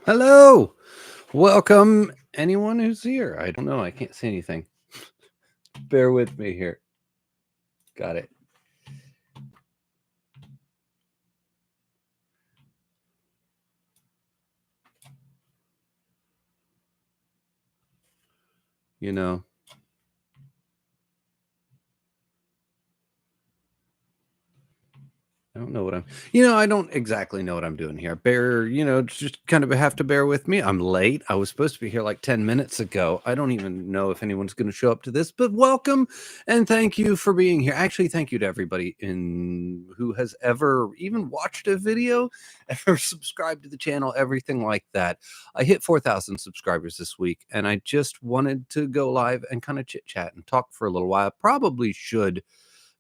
Hello. Welcome anyone who's here. I don't know. I can't see anything. Bear with me here. Got it. You know, I don't know what I don't exactly know what I'm doing here. Just kind of have to bear with me. I'm late. I was supposed to be here like 10 minutes ago. I don't even know if anyone's going to show up to this, but welcome and thank you for being here. Actually, thank you to everybody who has ever even watched a video, ever subscribed to the channel, everything like that. I hit 4,000 subscribers this week and I just wanted to go live and kind of chit chat and talk for a little while. I probably should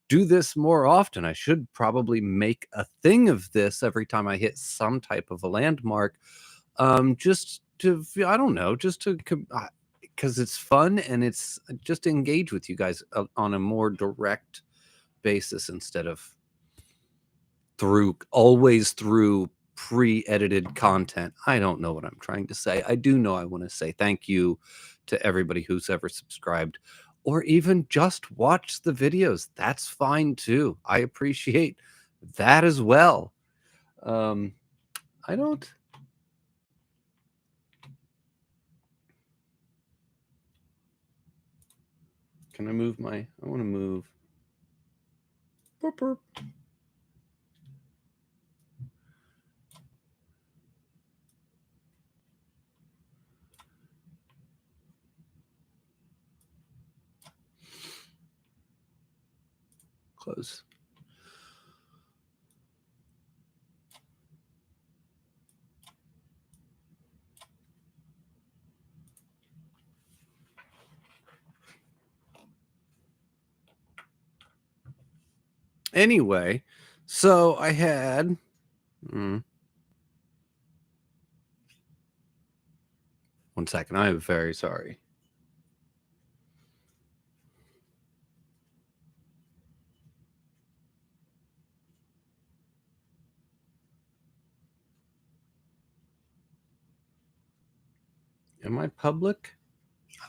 do this more often. I should probably make a thing of this every time I hit some type of a landmark. Just to, I don't know, just to, because it's fun and it's just to engage with you guys on a more direct basis instead of always through pre-edited content. I don't know what I'm trying to say. I do know I want to say thank you to everybody who's ever subscribed or even just watch the videos. That's fine too. I appreciate that as well. I don't. Can I move I want to move. Burp, burp. Close. Anyway, so I had. One second. I am very sorry. Am I public?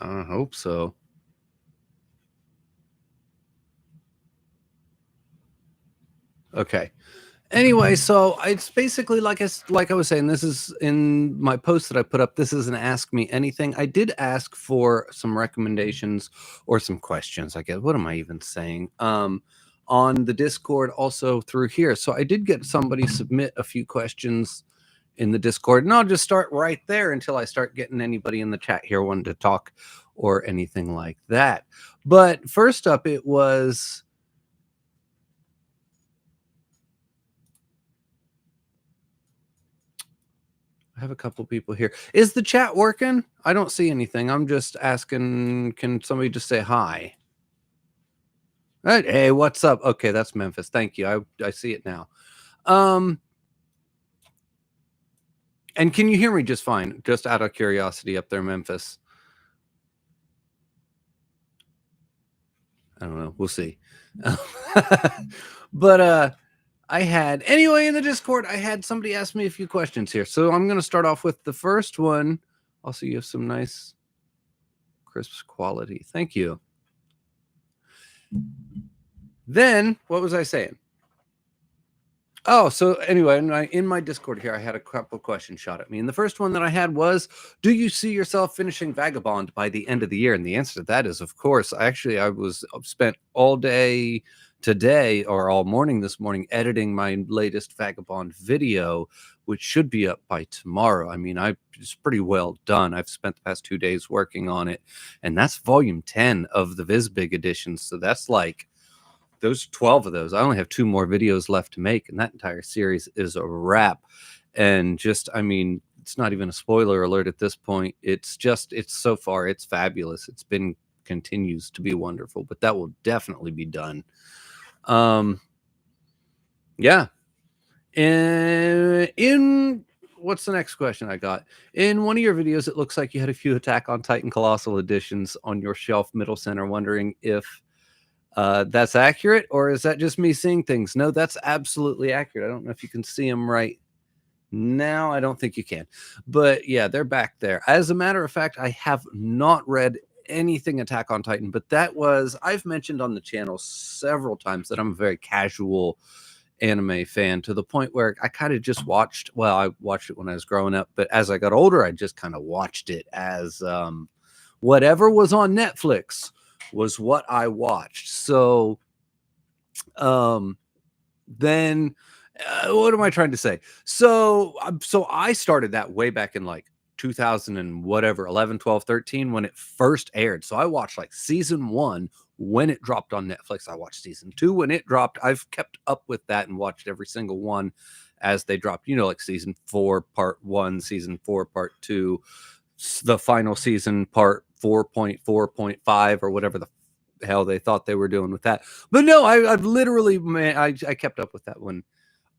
I hope so. Okay. Anyway, so it's basically like I was saying, this is in my post that I put up. This is an Ask Me Anything. I did ask for some recommendations or some questions, I guess. What am I even saying? On the Discord, also through here. So I did get somebody submit a few questions in the Discord, and I'll just start right there until I start getting anybody in the chat here wanting to talk or anything like that. But first up, it was. I have a couple people here. Is the chat working? I don't see anything. I'm just asking, can somebody just say hi? Right. Hey, what's up? Okay, that's Memphis. Thank you. I see it now. And can you hear me just fine? Just out of curiosity up there, Memphis. I don't know. We'll see. But anyway, in the Discord, I had somebody ask me a few questions here. So I'm going to start off with the first one. Also, you have some nice crisp quality. Thank you. Then, what was I saying? Oh, so anyway, in my Discord here, I had a couple of questions shot at me. And the first one that I had was, do you see yourself finishing Vagabond by the end of the year? And the answer to that is, of course. Actually, I spent all day today or all morning this morning editing my latest Vagabond video, which should be up by tomorrow. I mean, it's pretty well done. I've spent the past 2 days working on it. And that's volume 10 of the VisBig edition. So that's like those 12 of those. I only have 2 more videos left to make, and that entire series is a wrap. And just, I mean, it's not even a spoiler alert at this point. It's so far, it's fabulous. Continues to be wonderful, but that will definitely be done. Yeah. In what's the next question I got? In one of your videos, it looks like you had a few Attack on Titan Colossal editions on your shelf middle center, wondering if that's accurate, or is that just me seeing things? No, that's absolutely accurate. I don't know if you can see them right Now I don't think you can. But yeah, they're back there. As a matter of fact, I have not read anything Attack on Titan, but I've mentioned on the channel several times that I'm a very casual anime fan, to the point where I kind of just watched, well, I watched it when I was growing up, but as I got older, I just kind of watched it as whatever was on Netflix was what I watched. So then what am I trying to say? So I started that way back in like 2000 and whatever, 11, 12, 13, when it first aired. So I watched like season 1 when it dropped on Netflix. I watched season 2 when it dropped. I've kept up with that and watched every single one as they dropped, like season 4 part 1, season 4 part 2, the final season part 4.4.5 or whatever the hell they thought they were doing with that. But no, I've literally, man, I kept up with that one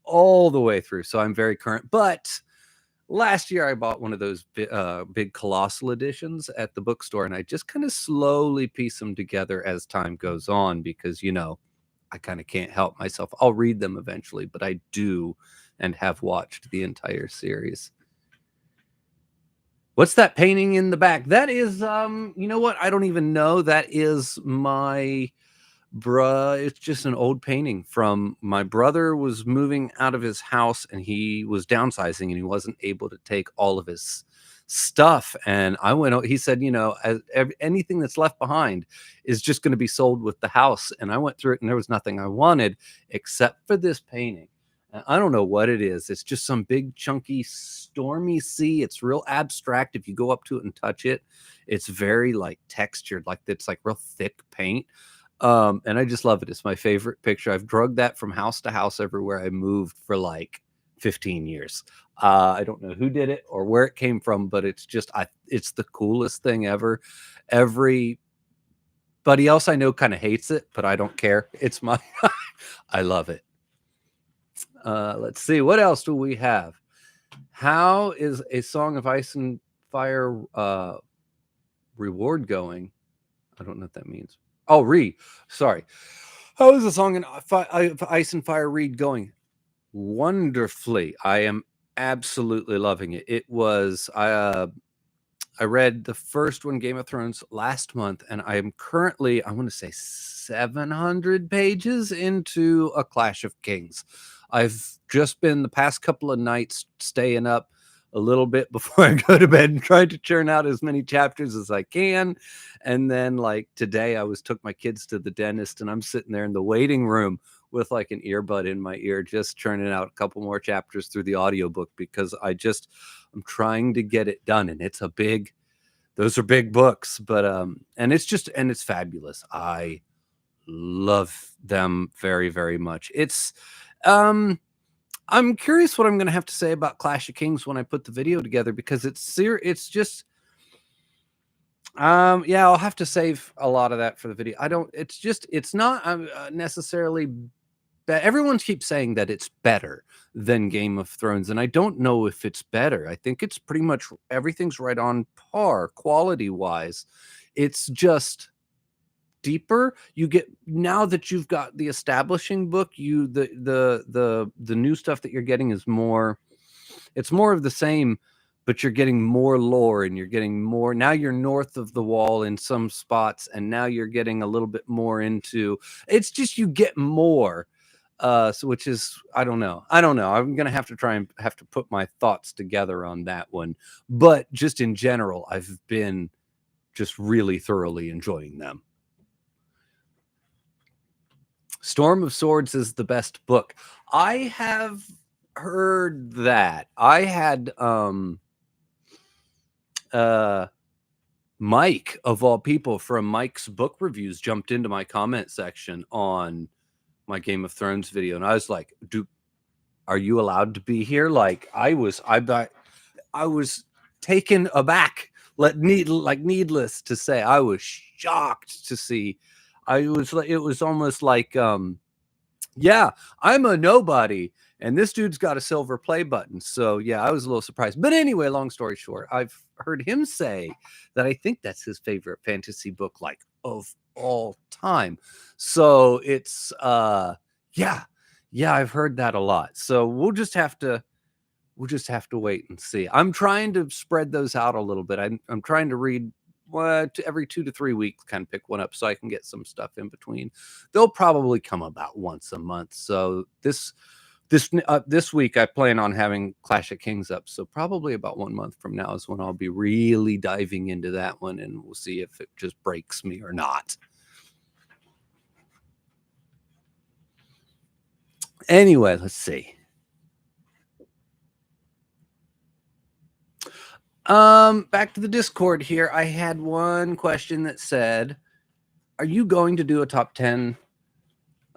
all the way through, so I'm very current. But last year I bought one of those big colossal editions at the bookstore, and I just kind of slowly piece them together as time goes on, because I kind of can't help myself. I'll read them eventually, but I do and have watched the entire series. What's that painting in the back? That is, you know what? I don't even know. That is my it's just an old painting from my brother. Was moving out of his house and he was downsizing and he wasn't able to take all of his stuff. And he said, anything that's left behind is just going to be sold with the house. And I went through it and there was nothing I wanted except for this painting. I don't know what it is. It's just some big, chunky, stormy sea. It's real abstract. If you go up to it and touch it, it's very like textured, like it's like real thick paint. And I just love it. It's my favorite picture. I've drugged that from house to house everywhere I moved for like 15 years. I don't know who did it or where it came from, but it's just, it's the coolest thing ever. Everybody else I know kind of hates it, but I don't care. It's my, I love it. Let's see, what else do we have? How is A Song of Ice and Fire reward going? I don't know what that means. Oh, sorry. How is A Song of Ice and Fire read going? Wonderfully. I am absolutely loving it. It was, I read the first one, Game of Thrones, last month, and I am currently, I want to say 700 pages into A Clash of Kings. I've just been the past couple of nights staying up a little bit before I go to bed and trying to churn out as many chapters as I can. And then like today I took my kids to the dentist and I'm sitting there in the waiting room with like an earbud in my ear, just churning out a couple more chapters through the audiobook, because I'm trying to get it done. And those are big books, but and it's fabulous. I love them very, very much. It's I'm curious what I'm going to have to say about Clash of Kings when I put the video together, because it's just yeah, I'll have to save a lot of that for the video. It's not necessarily everyone keeps saying that it's better than Game of Thrones, and I don't know if it's better. I think it's pretty much everything's right on par quality wise. It's just deeper. You get, now that you've got the establishing book, the new stuff that you're getting is more, it's more of the same, but you're getting more lore and you're getting more. Now you're north of the wall in some spots, and now you're getting a little bit more into, it's just, you get more. So which is, I don't know. I'm gonna have to put my thoughts together on that one. But just in general, I've been just really thoroughly enjoying them. Storm of Swords is the best book. I have heard that. I had Mike, of all people, from Mike's Book Reviews, jumped into my comment section on my Game of Thrones video, and I was like, are you allowed to be here? Like, I was taken aback. Needless to say, I was shocked to see. It was almost like, yeah, I'm a nobody, and this dude's got a silver play button. So yeah, I was a little surprised. But anyway, long story short, I've heard him say that I think that's his favorite fantasy book, like, of all time. So it's yeah, I've heard that a lot. So we'll just have to we'll just have to wait and see. I'm trying to spread those out a little bit. I'm trying to read every 2 to 3 weeks, kind of pick one up so I can get some stuff in between. They'll probably come about once a month. So this week I plan on having Clash of Kings up. So probably about 1 month from now is when I'll be really diving into that one, and we'll see if it just breaks me or not. Anyway, let's see. Back to the Discord here. I had one question that said, are you going to do a top 10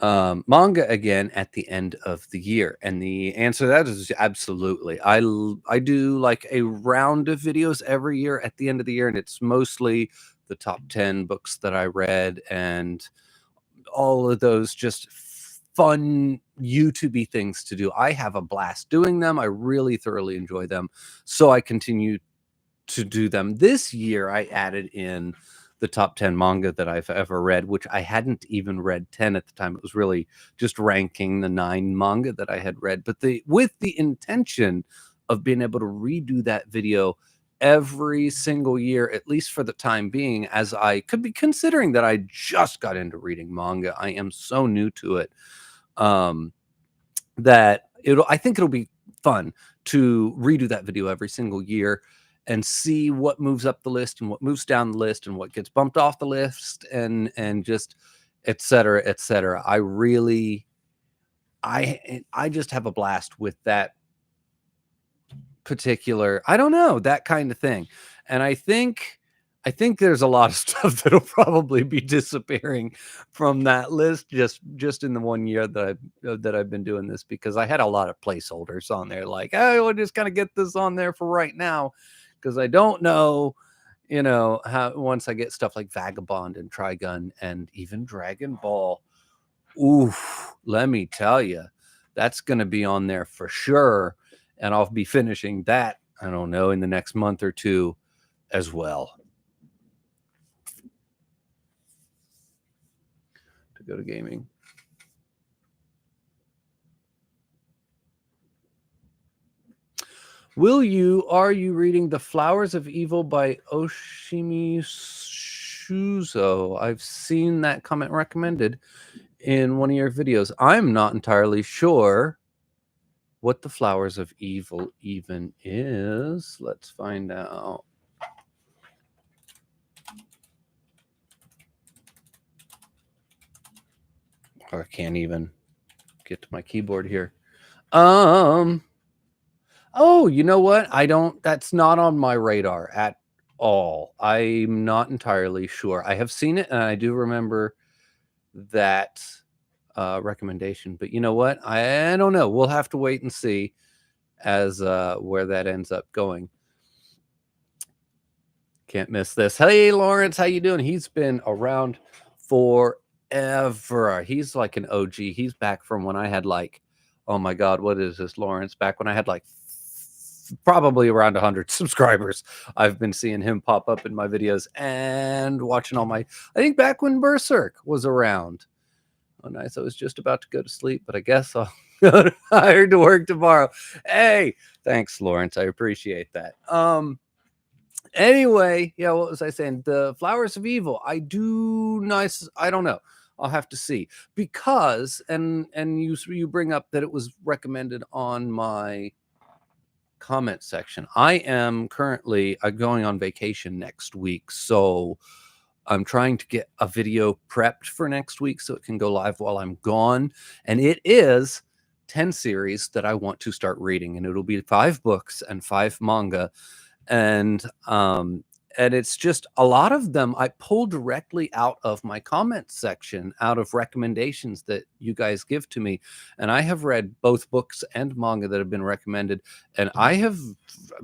manga again at the end of the year? And the answer to that is absolutely. I do like a round of videos every year at the end of the year, and it's mostly the top 10 books that I read and all of those just fun YouTube things to do. I have a blast doing them. I really thoroughly enjoy them, so I continue to do them. This year I added in the top 10 manga that I've ever read, which I hadn't even read 10 at the time. It was really just ranking the 9 manga that I had read, but with the intention of being able to redo that video every single year, at least for the time being, as I could be considering that I just got into reading manga. I am so new to it that I think it'll be fun to redo that video every single year and see what moves up the list and what moves down the list and what gets bumped off the list and just et cetera, et cetera. I just have a blast with that particular, I don't know, that kind of thing. And I think there's a lot of stuff that'll probably be disappearing from that list just in the 1 year that I've been doing this, because I had a lot of placeholders on there, like, oh, we'll just kind of get this on there for right now, because I don't know, how once I get stuff like Vagabond and Trigun and even Dragon Ball, oof, let me tell you, that's going to be on there for sure. And I'll be finishing that, I don't know, in the next month or two as well. To go to gaming. Are you reading The Flowers of Evil by Oshimi Shuzo? I've seen that comment recommended in one of your videos. I'm not entirely sure what The Flowers of Evil even is. Let's find out. I can't even get to my keyboard here. Oh, you know what? That's not on my radar at all. I'm not entirely sure. I have seen it and I do remember that recommendation, but you know what? I don't know. We'll have to wait and see as where that ends up going. Can't miss this. Hey, Lawrence, how you doing? He's been around forever. He's like an OG. He's back from when I had like, oh my God, what is this, Lawrence? Back when I had like probably around 100 subscribers. I've been seeing him pop up in my videos and watching I think back when Berserk was around. Oh, nice. I was just about to go to sleep, but I guess I'll go hired to work tomorrow. Hey, thanks, Lawrence. I appreciate that. Anyway, yeah, what was I saying? The Flowers of Evil. I don't know. I'll have to see, because and you bring up that it was recommended on my comment section. I am currently going on vacation next week, so I'm trying to get a video prepped for next week so it can go live while I'm gone. And it is 10 series that I want to start reading, and it'll be 5 books and 5 manga. And it's just a lot of them I pull directly out of my comment section, out of recommendations that you guys give to me. And I have read both books and manga that have been recommended, and I have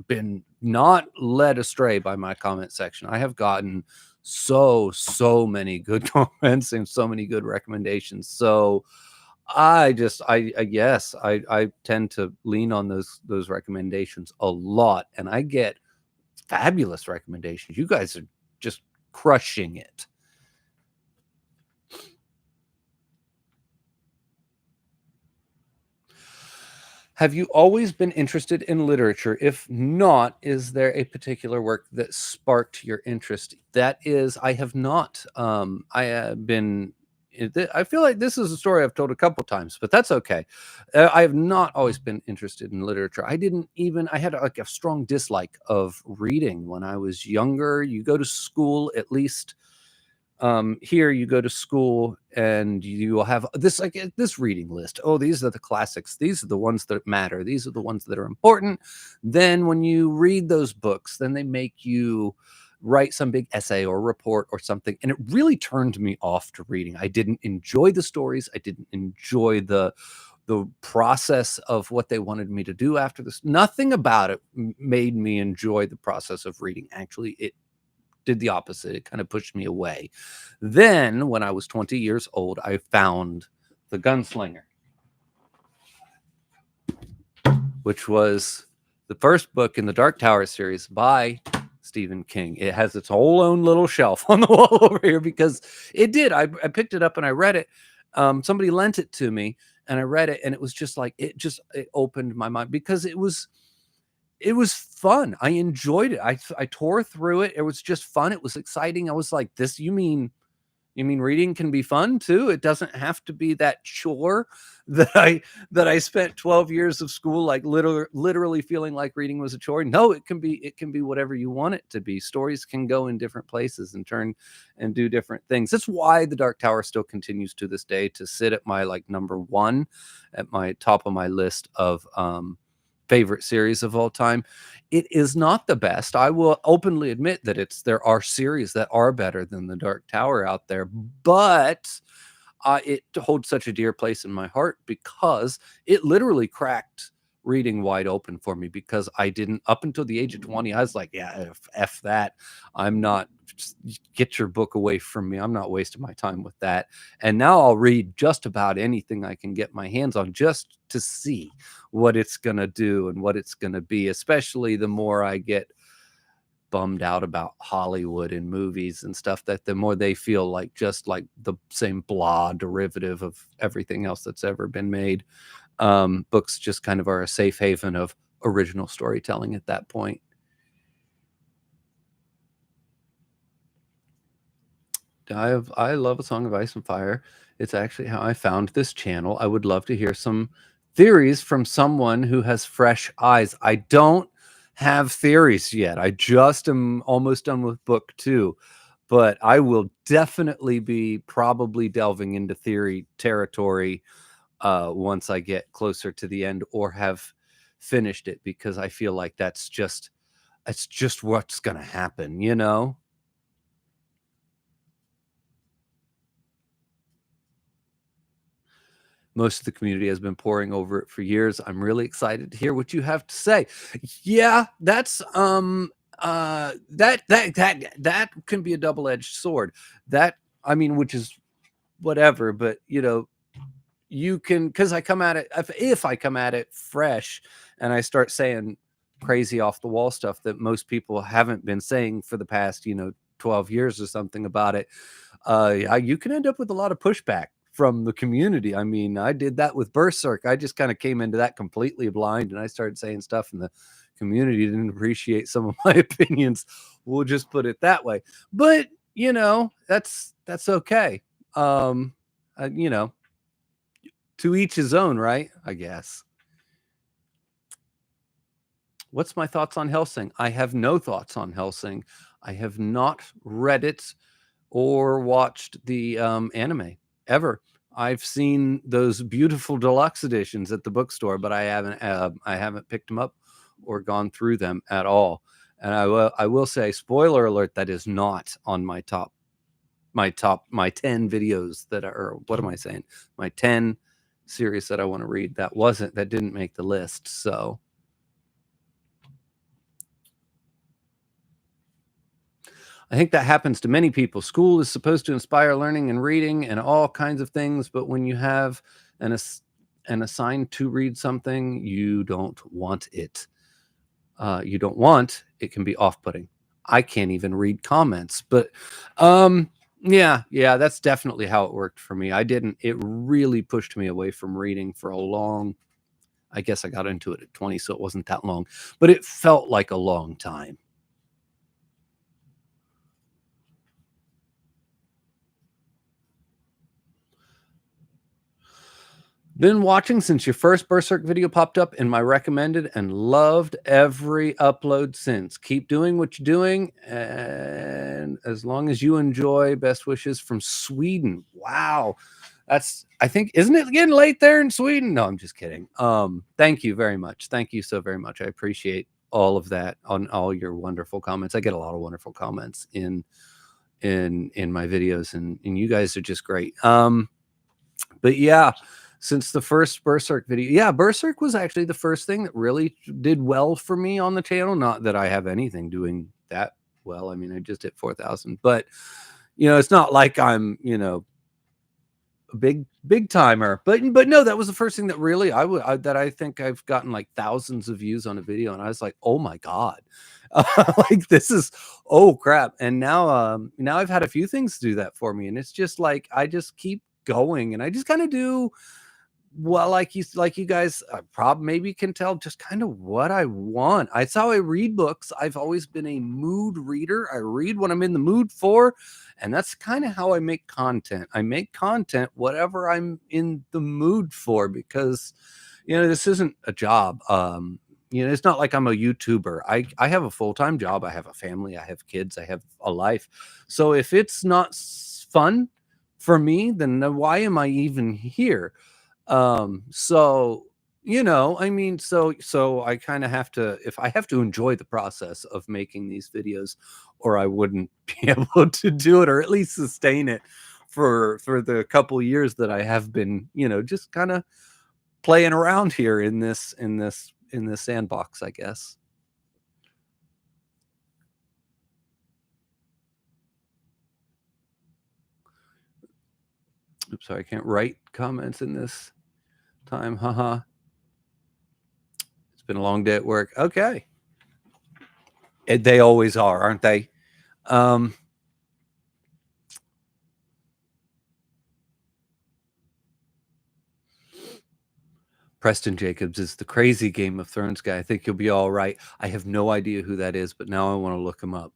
been not led astray by my comment section. I have gotten so many good comments and so many good recommendations. So I tend to lean on those recommendations a lot, and I get fabulous recommendations. You guys are just crushing it. Have you always been interested in literature? If not, is there a particular work that sparked your interest? That is, I have not. I have been. I feel like this is a story I've told a couple times, but that's okay. I have not always been interested in literature. I didn't even. I had like a strong dislike of reading when I was younger. You go to school at least here you go to school and you will have this like this reading list. Oh, these are the classics, these are the ones that matter, these are the ones that are important. Then when you read those books, then they make you write some big essay or report or something, and it really turned me off to reading. I didn't enjoy the stories, I didn't enjoy the process of what they wanted me to do after this. Nothing about it made me enjoy the process of reading. Actually, it did the opposite. It kind of pushed me away. Then, when I was 20 years old, I found The Gunslinger, which was the first book in the Dark Tower series by Stephen King. It has its whole own little shelf on the wall over here because it did. I picked it up and I read it. Somebody lent it to me and I read it, and it was just like it opened my mind because it was fun. I enjoyed it. I tore through it. It was just fun. It was exciting. I was like, this, you mean reading can be fun too? It doesn't have to be that chore that I spent 12 years of school like literally feeling like reading was a chore. No, it can be whatever you want it to be. Stories can go in different places and turn and do different things. That's why The Dark Tower still continues to this day to sit at my like number one, at my top of my list of favorite series of all time. It is not the best. I will openly admit that there are series that are better than The Dark Tower out there, but it holds such a dear place in my heart because it literally cracked reading wide open for me, because I didn't, up until the age of 20, I was like, yeah, F that. I'm not, just get your book away from me. I'm not wasting my time with that. And now I'll read just about anything I can get my hands on just to see what it's going to do and what it's going to be, especially the more I get bummed out about Hollywood and movies and stuff, that the more they feel like just like the same blah derivative of everything else that's ever been made. Books just kind of are a safe haven of original storytelling at that point. I love A Song of Ice and Fire. It's actually how I found this channel. I would love to hear some theories from someone who has fresh eyes. I don't have theories yet. I just am almost done with book 2, but I will definitely be probably delving into theory territory once I get closer to the end or have finished it, because I feel like it's just what's going to happen, you know? Most of the community has been poring over it for years. I'm really excited to hear what you have to say. Yeah, that's that can be a double-edged sword. That, I mean, which is whatever, but you know, you can, because I come at it, if I come at it fresh and I start saying crazy off the wall stuff that most people haven't been saying for the past 12 years or something about it, you can end up with a lot of pushback from the community. I mean, I did that with Berserk. I just kind of came into that completely blind, and I started saying stuff, and the community didn't appreciate some of my opinions. We'll just put it that way. But that's okay. You know, to each his own, right? I guess. What's my thoughts on Hellsing? I have no thoughts on Hellsing. I have not read it or watched the anime ever. I've seen those beautiful deluxe editions at the bookstore, but I haven't picked them up or gone through them at all. And I will say, spoiler alert, that is not on my 10 videos that are, what am I saying? My 10 series that I want to read. That didn't make the list. So I think that happens to many people. School is supposed to inspire learning and reading and all kinds of things, but when you have an assigned to read something, you don't want it. It can be off-putting. I can't even read comments, but yeah, that's definitely how it worked for me. It really pushed me away from reading for a long, I guess I got into it at 20, so it wasn't that long, but it felt like a long time. Been watching since your first Berserk video popped up in my recommended and loved every upload since. Keep doing what you're doing, and as long as you enjoy, best wishes from Sweden. Wow. That's, I think, isn't it getting late there in Sweden? No, I'm just kidding. Thank you very much. Thank you so very much. I appreciate all of that on all your wonderful comments. I get a lot of wonderful comments in my videos, and you guys are just great. But yeah, since the first Berserk video, yeah, Berserk was actually the first thing that really did well for me on the channel. Not that I have anything doing that well. I mean, I just hit 4,000, but you know, it's not like I'm, you know, a big timer. But no, that was the first thing that really that I think I've gotten like thousands of views on a video, and I was like, oh my god, like this is, oh crap. And now now I've had a few things do that for me, and it's just like I just keep going, and I just kind of do, well, like you guys probably maybe can tell, just kind of what I want. It's how I read books. I've always been a mood reader. I read what I'm in the mood for, and that's kind of how I make content. I make content whatever I'm in the mood for, because you know, this isn't a job. You know, it's not like I'm a YouTuber. I have a full-time job. I have a family. I have kids. I have a life. So if it's not fun for me, then why am I even here? So you know, I mean, so I kind of have to, if I have to enjoy the process of making these videos, or I wouldn't be able to do it, or at least sustain it for the couple years that I have been, you know, just kind of playing around here in this sandbox, I guess. Oops, sorry, I can't write comments in this time. Haha. It's been a long day at work. Okay. They always are, aren't they? Preston Jacobs is the crazy Game of Thrones guy. I think you'll be all right. I have no idea who that is, but now I want to look him up.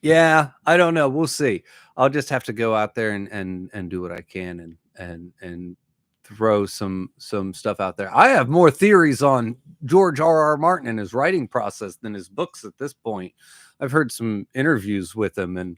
Yeah, I don't know. We'll see. I'll just have to go out there and do what I can, and throw some stuff out there. I have more theories on George R.R. Martin and his writing process than his books at this point. I've heard some interviews with him, and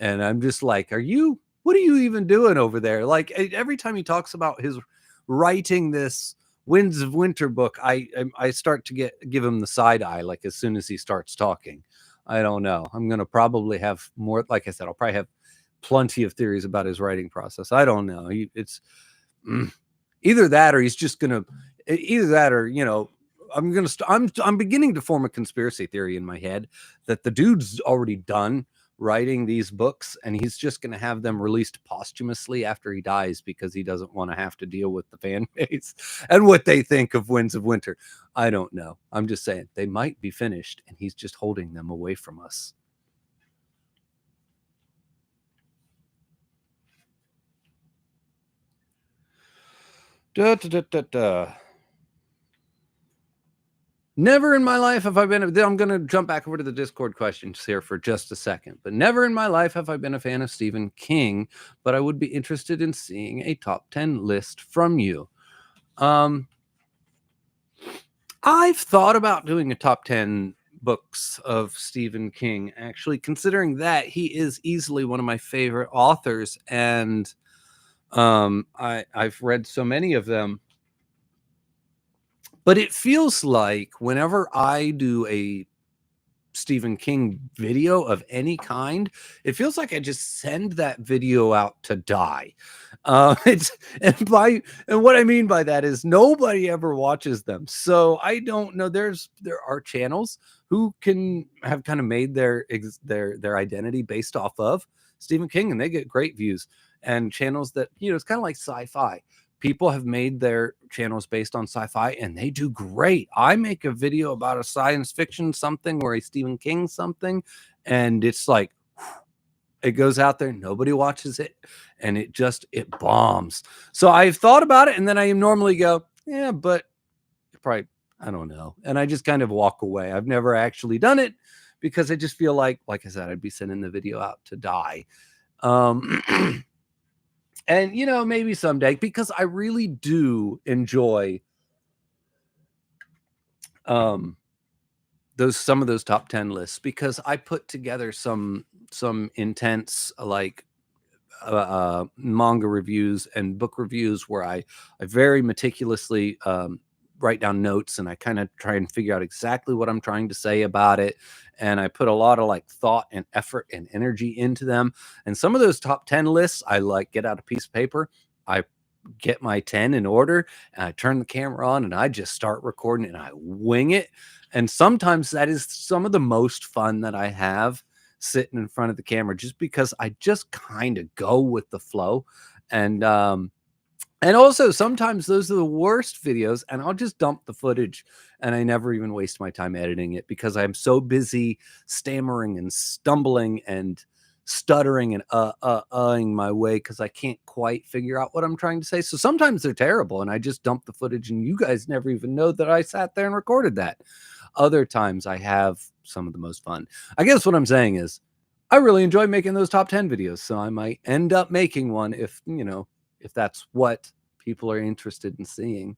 I'm just like, what are you even doing over there? Like every time he talks about his writing this Winds of Winter book, I start to give him the side eye, like as soon as he starts talking. I don't know. I'm going to probably have more, like I said, I'll probably have plenty of theories about his writing process. I don't know. It's either that, or he's just going to, either that, or, you know, I'm beginning to form a conspiracy theory in my head that the dude's already done writing these books, and he's just going to have them released posthumously after he dies, because he doesn't want to have to deal with the fan base and what they think of Winds of Winter. I don't know. I'm just saying they might be finished, and he's just holding them away from us. Never in my life have I been, I'm going to jump back over to the Discord questions here for just a second, but never in my life have I been a fan of Stephen King, but I would be interested in seeing a top 10 list from you. I've thought about doing a top 10 books of Stephen King, actually, considering that he is easily one of my favorite authors, and I've read so many of them. But it feels like whenever I do a Stephen King video of any kind, it feels like I just send that video out to die. And what I mean by that is nobody ever watches them. So I don't know. There are channels who can have kind of made their identity based off of Stephen King, and they get great views. And channels that, you know, it's kind of like sci-fi. People have made their channels based on sci-fi, and they do great. I make a video about a science fiction something or a Stephen King something, and it's like, it goes out there, nobody watches it, and it bombs. So I've thought about it, and then I normally go, yeah, but probably, I don't know. And I just kind of walk away. I've never actually done it because I just feel like I said, I'd be sending the video out to die. And maybe someday, because I really do enjoy some of those top 10 lists, because I put together some intense manga reviews and book reviews where I very meticulously write down notes, and I kind of try and figure out exactly what I'm trying to say about it. And I put a lot of thought and effort and energy into them. And some of those top 10 lists, I get out a piece of paper, I get my 10 in order, and I turn the camera on and I just start recording and I wing it. And sometimes that is some of the most fun that I have, sitting in front of the camera, just because I just kind of go with the flow. And also sometimes those are the worst videos, and I'll just dump the footage and I never even waste my time editing it, because I'm so busy stammering and stumbling and stuttering and uhing my way, because I can't quite figure out what I'm trying to say. So sometimes they're terrible and I just dump the footage and you guys never even know that I sat there and recorded that. Other times I have some of the most fun. I guess what I'm saying is I really enjoy making those top 10 videos, so I might end up making one if that's what people are interested in seeing.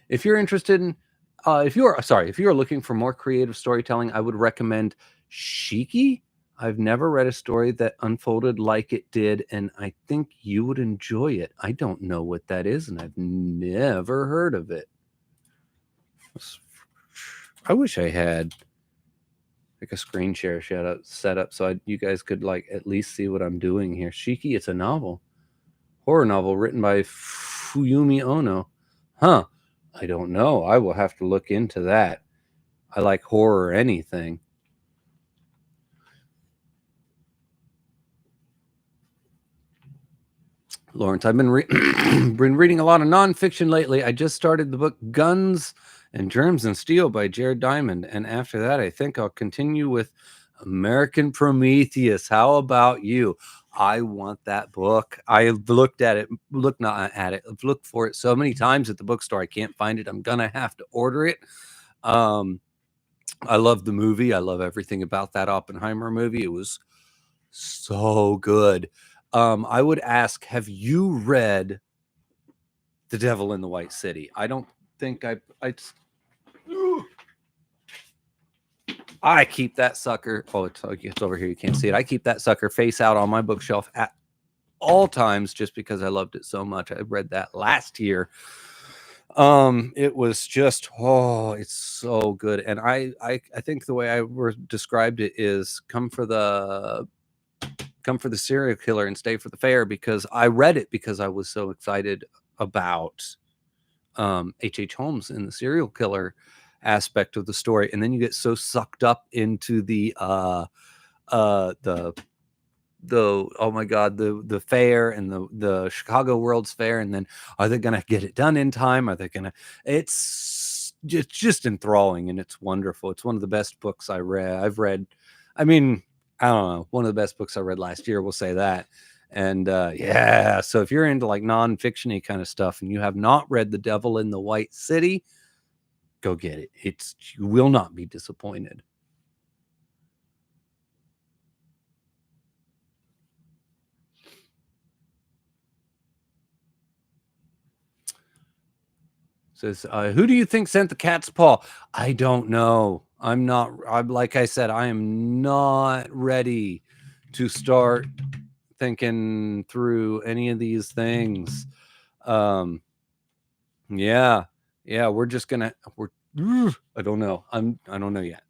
If you're interested in, if you're looking for more creative storytelling, I would recommend Shiki. I've never read a story that unfolded like it did, and I think you would enjoy it. I don't know what that is, and I've never heard of it. I wish I had a screen share set up so you guys could at least see what I'm doing here. Shiki, it's a novel, horror novel written by Fuyumi Ono. Huh. I don't know. I will have to look into that. I like horror anything. Lawrence, I've been been reading a lot of nonfiction lately. I just started the book Guns and Germs and Steel by Jared Diamond, and after that, I think I'll continue with American Prometheus. How about you? I want that book. I've looked at it, I've looked for it so many times at the bookstore. I can't find it. I'm gonna have to order it. I love the movie. I love everything about that Oppenheimer movie. It was so good. I would ask, have you read The Devil in the White City? I don't think I keep that sucker. Oh, it's over here. You can't see it. I keep that sucker face out on my bookshelf at all times, just because I loved it so much. I read that last year. It was just, it's so good. And I think the way I described it is come for the serial killer and stay for the fair, because I read it because I was so excited about H.H. Holmes and the serial killer aspect of the story. And then you get so sucked up into the oh my god, the fair and the Chicago World's Fair, and then are they gonna get it done in time? Are they gonna it's just enthralling, and it's wonderful. It's one of the best books I've read. I mean, I don't know, one of the best books I read last year, we'll say that. And yeah, so if you're into non-fiction-y kind of stuff and you have not read The Devil in the White City, go get it. You will not be disappointed. Says, who do you think sent the cat's paw? I don't know. I'm like I said, I am not ready to start thinking through any of these things. Yeah, we're just gonna, I don't know. I don't know yet.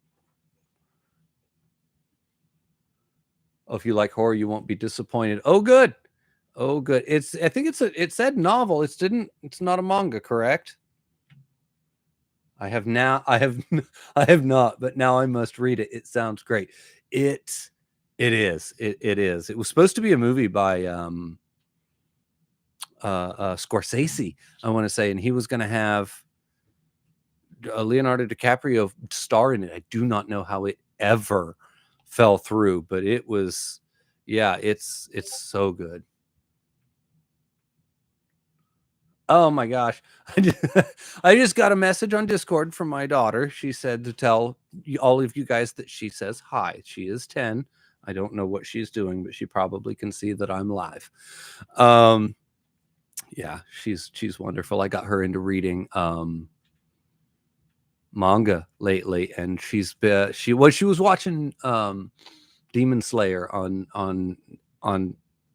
Oh, if you like horror, you won't be disappointed. Oh, good. Oh, good. I think it said novel. It's not a manga, correct? I have not, but now I must read it. It sounds great. It is. It is. It was supposed to be a movie by Scorsese, I want to say, and he was going to have Leonardo DiCaprio star in it. I do not know how it ever fell through, but it was Yeah, it's so good. Oh my gosh. I just got a message on Discord from my daughter. She said to tell all of you guys that she says hi. She is 10. I don't know what she's doing, but she probably can see that I'm live. Yeah, she's wonderful. I got her into reading manga lately, and she was watching Demon Slayer on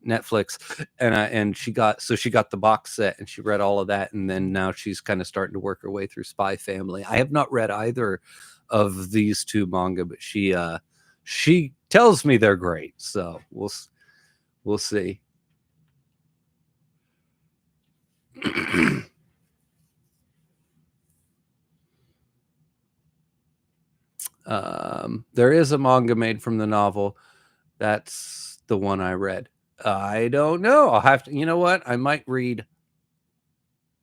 Netflix, and she got the box set, and she read all of that, and then now she's kind of starting to work her way through Spy Family. I have not read either of these two manga, but she tells me they're great, so we'll see. There is a manga made from the novel. That's the one I read. I don't know. I'll have to. You know what? I might read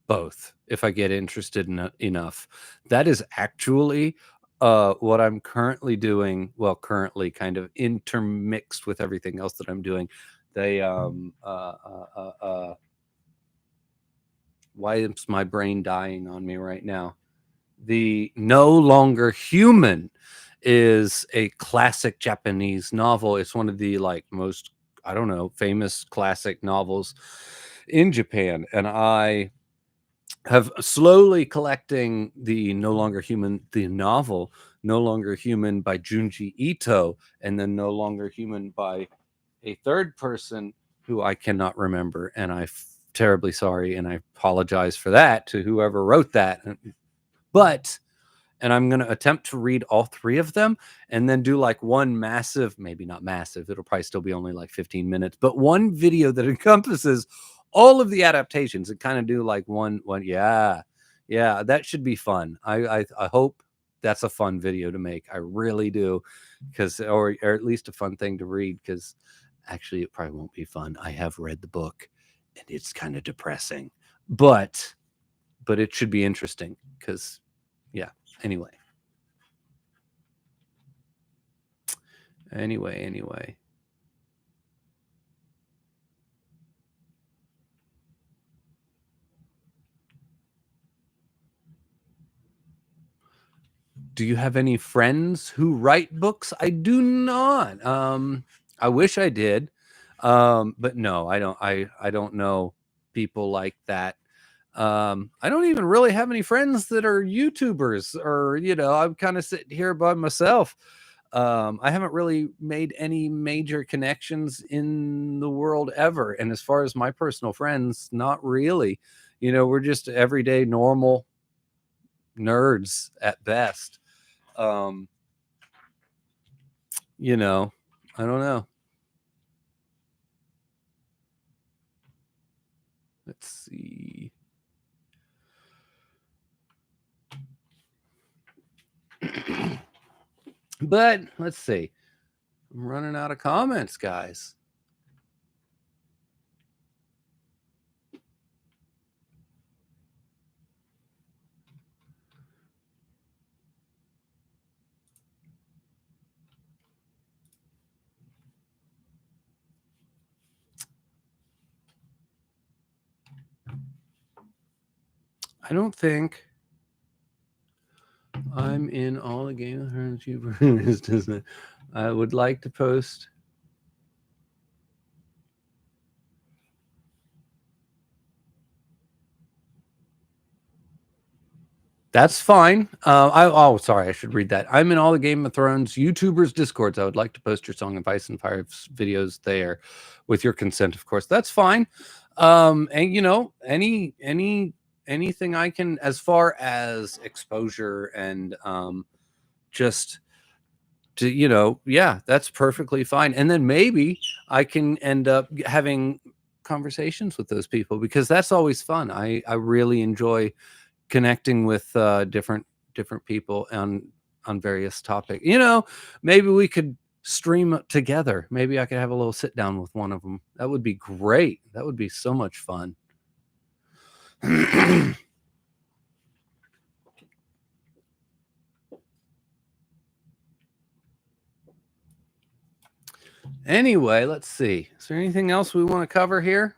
both if I get interested in enough. That is actually what I'm currently doing. Well, currently kind of intermixed with everything else that I'm doing. They why is my brain dying on me right now? The No Longer Human is a classic Japanese novel. It's one of the like most, I don't know, famous classic novels in Japan, and I have slowly collecting the No Longer Human, the novel No Longer Human by Junji Ito, and then No Longer Human by a third person who I cannot remember, and I'm terribly sorry, and I apologize for that to whoever wrote that. But and I'm going to attempt to read all three of them and then do like one massive, maybe not massive, it'll probably still be only like 15 minutes, but one video that encompasses all of the adaptations and kind of do like one. Yeah, that should be fun. I hope that's a fun video to make. I really do, because or at least a fun thing to read, because actually it probably won't be fun. I have read the book and it's kind of depressing, but it should be interesting because yeah. Anyway. Do you have any friends who write books? I do not. I wish I did. But no, I don't. I don't know people like that. I don't even really have any friends that are YouTubers, or I'm kind of sitting here by myself. I haven't really made any major connections in the world ever. And as far as my personal friends, not really. We're just everyday normal nerds at best. Um, I don't know. Let's see. But let's see. I'm running out of comments, guys. I don't think I'm in all the Game of Thrones YouTubers. I would like to post. That's fine. Sorry, I should read that. I'm in all the Game of Thrones YouTubers Discords. I would like to post your Song of Ice and Fire videos there, with your consent, of course. That's fine. And anything I can, as far as exposure and just to yeah, that's perfectly fine. And then maybe I can end up having conversations with those people, because that's always fun. I really enjoy connecting with different people on various topics. Maybe we could stream together. Maybe I could have a little sit down with one of them. That would be great. That would be so much fun. Anyway, let's see. Is there anything else we want to cover here?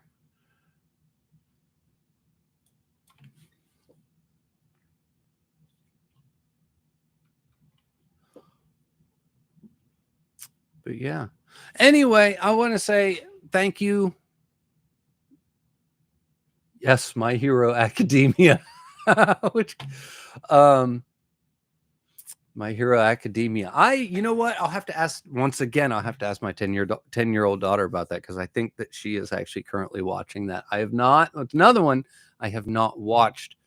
But yeah. Anyway, I want to say thank you. Yes, My Hero Academia. Which My Hero Academia. You know what? I'll have to ask once again. I'll have to ask my 10-year-old daughter about that, because I think that she is actually currently watching that. I have not. It's another one I have not watched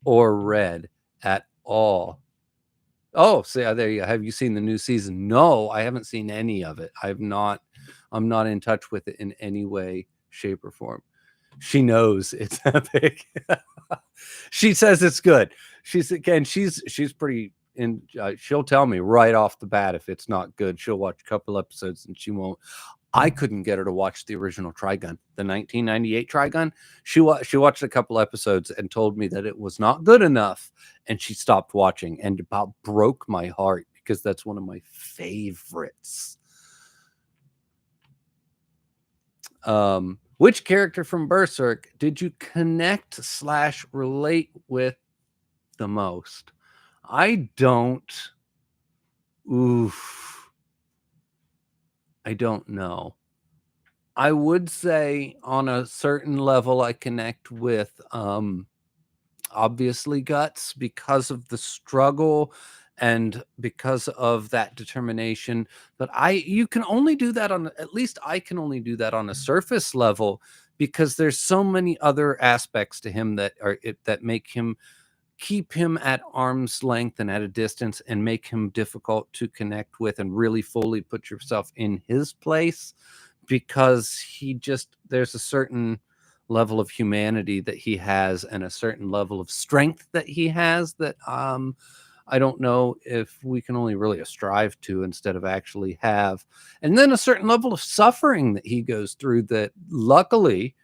or read at all. Oh, see, there you go. Have you seen the new season? No, I haven't seen any of it. I'm not in touch with it in any way, shape, or form. She knows it's epic. She says it's good. She's pretty in. She'll tell me right off the bat if it's not good. She'll watch a couple episodes and she won't. I couldn't get her to watch the original Trigun, the 1998 Trigun. She watched a couple episodes and told me that it was not good enough, and she stopped watching, and about broke my heart because that's one of my favorites. Which character from Berserk did you connect / relate with the most? I don't. Oof. I don't know. I would say on a certain level I connect with obviously Guts, because of the struggle and because of that determination. But you can only do that on, at least I can only do that on a surface level, because there's so many other aspects to him that make him, keep him at arm's length and at a distance, and make him difficult to connect with and really fully put yourself in his place, because there's a certain level of humanity that he has and a certain level of strength that he has that I don't know if we can only really strive to instead of actually have. And then a certain level of suffering that he goes through that luckily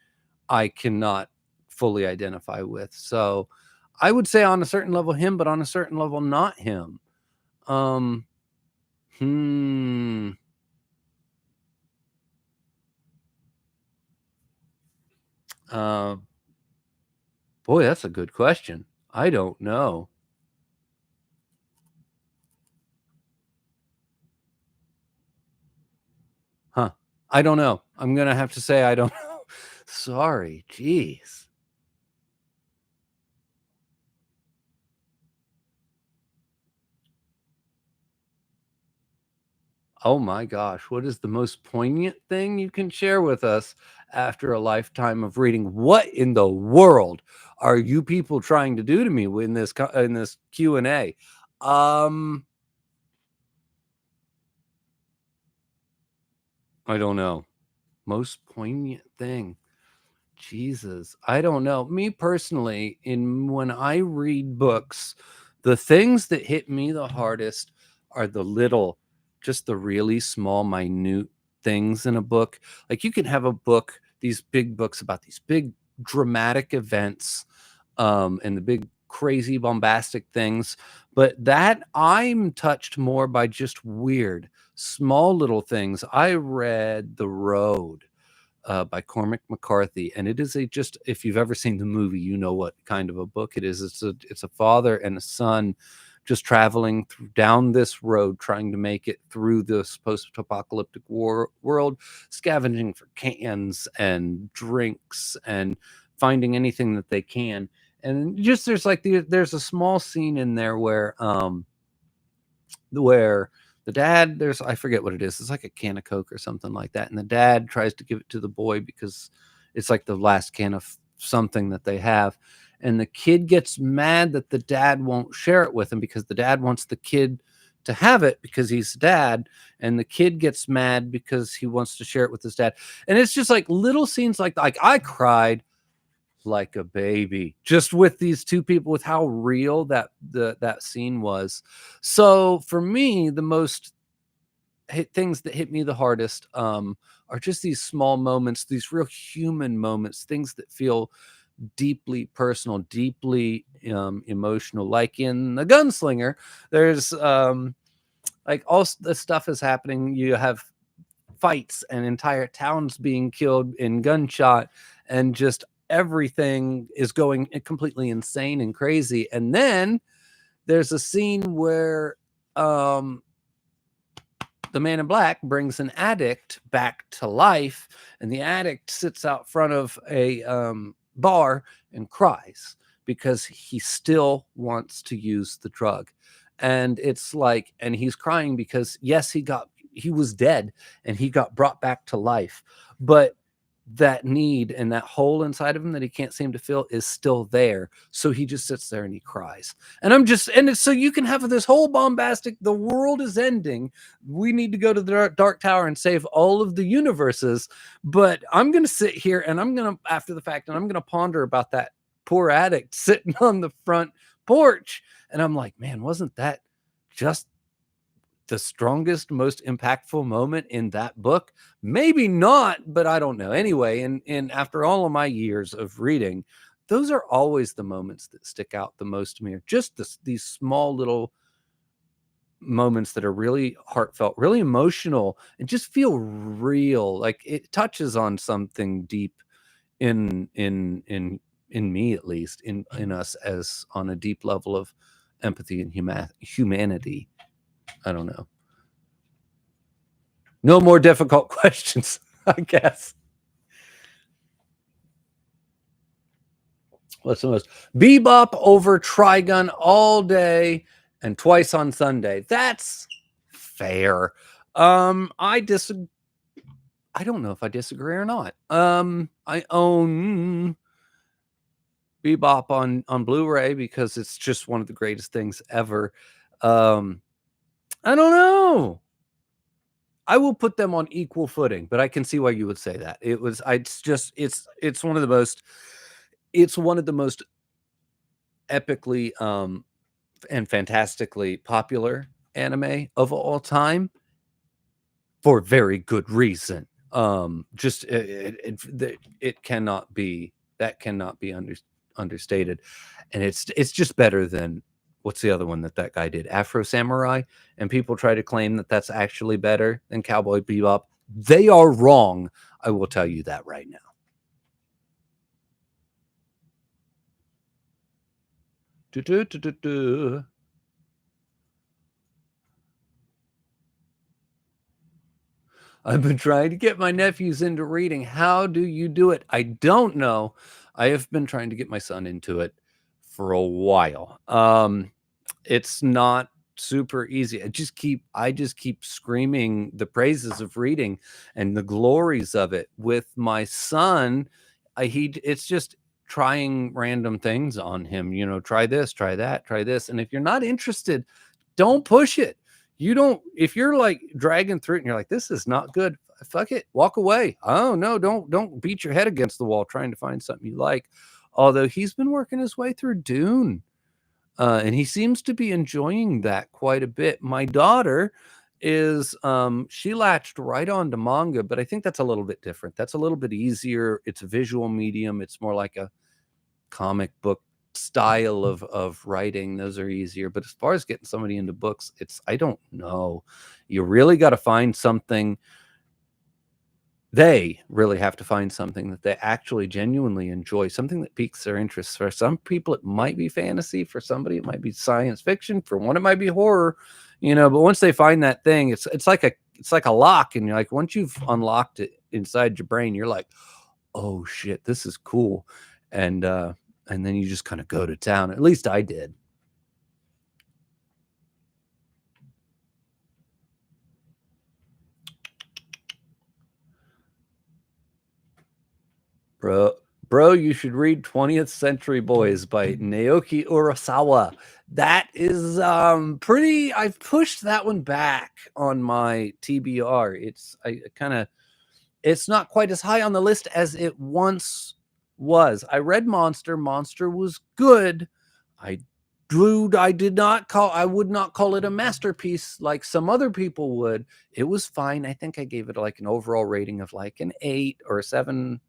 I cannot fully identify with. So I would say on a certain level him, but on a certain level not him. Boy, that's a good question. I don't know. Huh. I don't know. I'm going to have to say I don't know. Sorry. Jeez. Oh my gosh. What is the most poignant thing you can share with us after a lifetime of reading? What in the world are you people trying to do to me in this Q&A? I don't know. Most poignant thing. Jesus, I don't know. Me personally, when I read books, the things that hit me the hardest are just the really small, minute things in a book. Like, you can have a book, these big books about these big dramatic events, and the big crazy bombastic things, but that I'm touched more by just weird, small little things. I read The Road by Cormac McCarthy, and it is if you've ever seen the movie, you know what kind of a book it is. It's a father and a son just traveling down this road, trying to make it through this post-apocalyptic world, scavenging for cans and drinks and finding anything that they can. And just there's a small scene in there where the dad, I forget what it is. It's like a can of Coke or something like that. And the dad tries to give it to the boy because it's like the last can of something that they have. And the kid gets mad that the dad won't share it with him because the dad wants the kid to have it because he's dad. And the kid gets mad because he wants to share it with his dad. And it's just like little scenes like I cried like a baby just with these two people, with how real that scene was. So for me, the most things that hit me the hardest are just these small moments, these real human moments, things that feel deeply personal, deeply emotional. Like in The Gunslinger, there's like all the stuff is happening. You have fights and entire towns being killed in gunshot, and just everything is going completely insane and crazy. And then there's a scene where the man in black brings an addict back to life, and the addict sits out front of a bar and cries because he still wants to use the drug. And it's like, and he's crying because yes, he was dead and he got brought back to life, but that need and that hole inside of him that he can't seem to fill is still there. So he just sits there and he cries. And it's so you can have this whole bombastic, the world is ending, we need to go to the dark tower and save all of the universes. But I'm going to sit here and I'm going to, after the fact, and I'm going to ponder about that poor addict sitting on the front porch. And I'm like, man, wasn't that just the strongest, most impactful moment in that book? Maybe not, but I don't know. Anyway, and after all of my years of reading, those are always the moments that stick out the most to me. Are just these small little moments that are really heartfelt, really emotional, and just feel real. Like it touches on something deep in me, at least in us, as on a deep level of empathy and humanity. I don't know. No more difficult questions, I guess. What's the most? Bebop over Trigun all day and twice on Sunday. That's fair. I disagree. I don't know if I disagree or not. I own Bebop on Blu-ray because it's just one of the greatest things ever. I don't know. I will put them on equal footing, but I can see why you would say that. It's one of the most epically and fantastically popular anime of all time for very good reason. It cannot be understated, and it's just better than, what's the other one that guy did? Afro Samurai. And people try to claim that that's actually better than Cowboy Bebop. They are wrong. I will tell you that right now. I've been trying to get my nephews into reading. How do you do it? I don't know. I have been trying to get my son into it for a while. It's not super easy. I just keep screaming the praises of reading and the glories of it with my son. It's just trying random things on him, try this, try that, try this. And if you're not interested, don't push it. If you're like dragging through it and you're like, this is not good, fuck it, walk away. Oh no, don't beat your head against the wall trying to find something you like. Although he's been working his way through Dune. And he seems to be enjoying that quite a bit. My daughter is, she latched right onto manga, but I think that's a little bit different. That's a little bit easier. It's a visual medium. It's more like a comic book style of writing. Those are easier. But as far as getting somebody into books, I don't know. You really got to find something. They really have to find something that they actually genuinely enjoy, something that piques their interest. For some people, it might be fantasy. For somebody, it might be science fiction. For one, it might be horror. But once they find that thing, it's like a lock, and you're like, once you've unlocked it inside your brain, you're like, oh shit, this is cool, and then you just kind of go to town. At least I did. Bro, you should read 20th Century Boys by Naoki Urasawa. That is I've pushed that one back on my TBR. It's not quite as high on the list as it once was. I read Monster. Monster was good. I would not call it a masterpiece like some other people would. It was fine. I think I gave it like an overall rating of like an 8 or a 7.5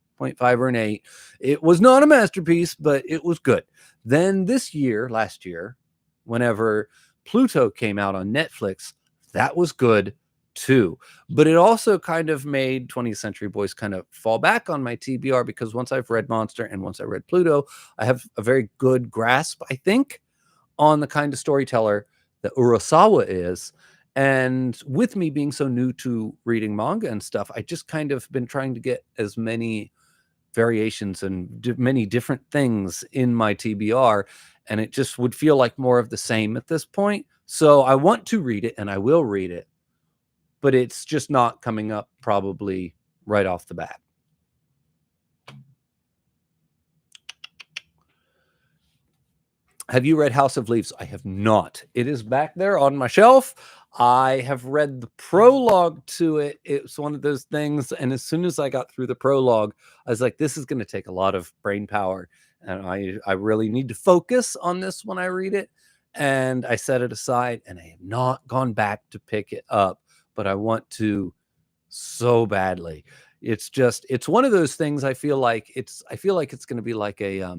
or an 8. It was not a masterpiece, but it was good. Then last year, whenever Pluto came out on Netflix, that was good. too. But it also kind of made 20th Century Boys kind of fall back on my TBR, because once I've read Monster and once I read Pluto, I have a very good grasp, I think, on the kind of storyteller that Urasawa is. And with me being so new to reading manga and stuff, I just kind of been trying to get as many variations and many different things in my TBR, and it just would feel like more of the same at this point. So I want to read it and I will read it, but it's just not coming up probably right off the bat. Have you read House of Leaves? I have not. It is back there on my shelf. I have read the prologue to it. It's one of those things, and as soon as I got through the prologue, I was like, this is going to take a lot of brain power, and I really need to focus on this when I read it. And I set it aside, and I have not gone back to pick it up, but I want to so badly. It's one of those things. I feel like it's going to be like a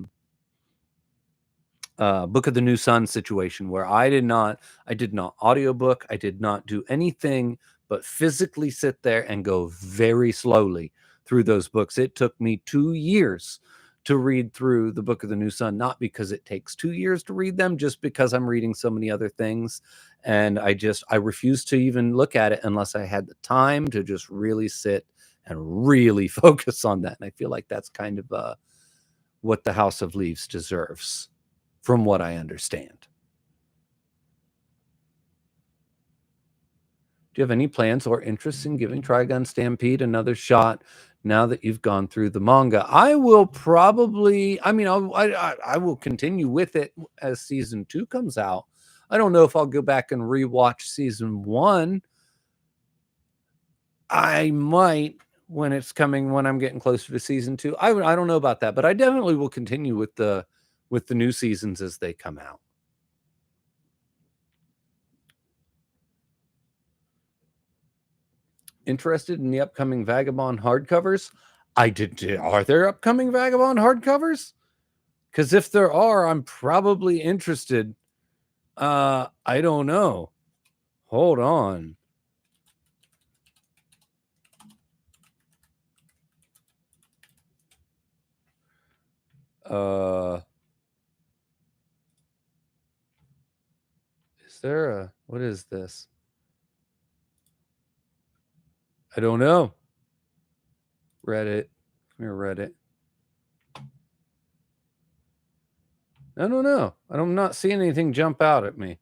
Book of the New Sun situation, where I did not audiobook, I did not do anything but physically sit there and go very slowly through those books. It took me 2 years to read through the Book of the New Sun, not because it takes 2 years to read them, just because I'm reading so many other things, and I refuse to even look at it unless I had the time to just really sit and really focus on that. And I feel like that's kind of what the House of Leaves deserves, from what I understand. Do you have any plans or interests in giving Trigun Stampede another shot now that you've gone through the manga? I will probably, I will continue with it as season 2 comes out. I don't know if I'll go back and rewatch season 1. I might when I'm getting closer to season 2. I don't know about that, but I definitely will continue with the new seasons as they come out. Interested in the upcoming Vagabond hardcovers? Are there upcoming Vagabond hardcovers? Because if there are, I'm probably interested. I don't know. Hold on. Is there what is this? I don't know. Reddit. Come here, Reddit. I don't know. I'm not seeing anything jump out at me.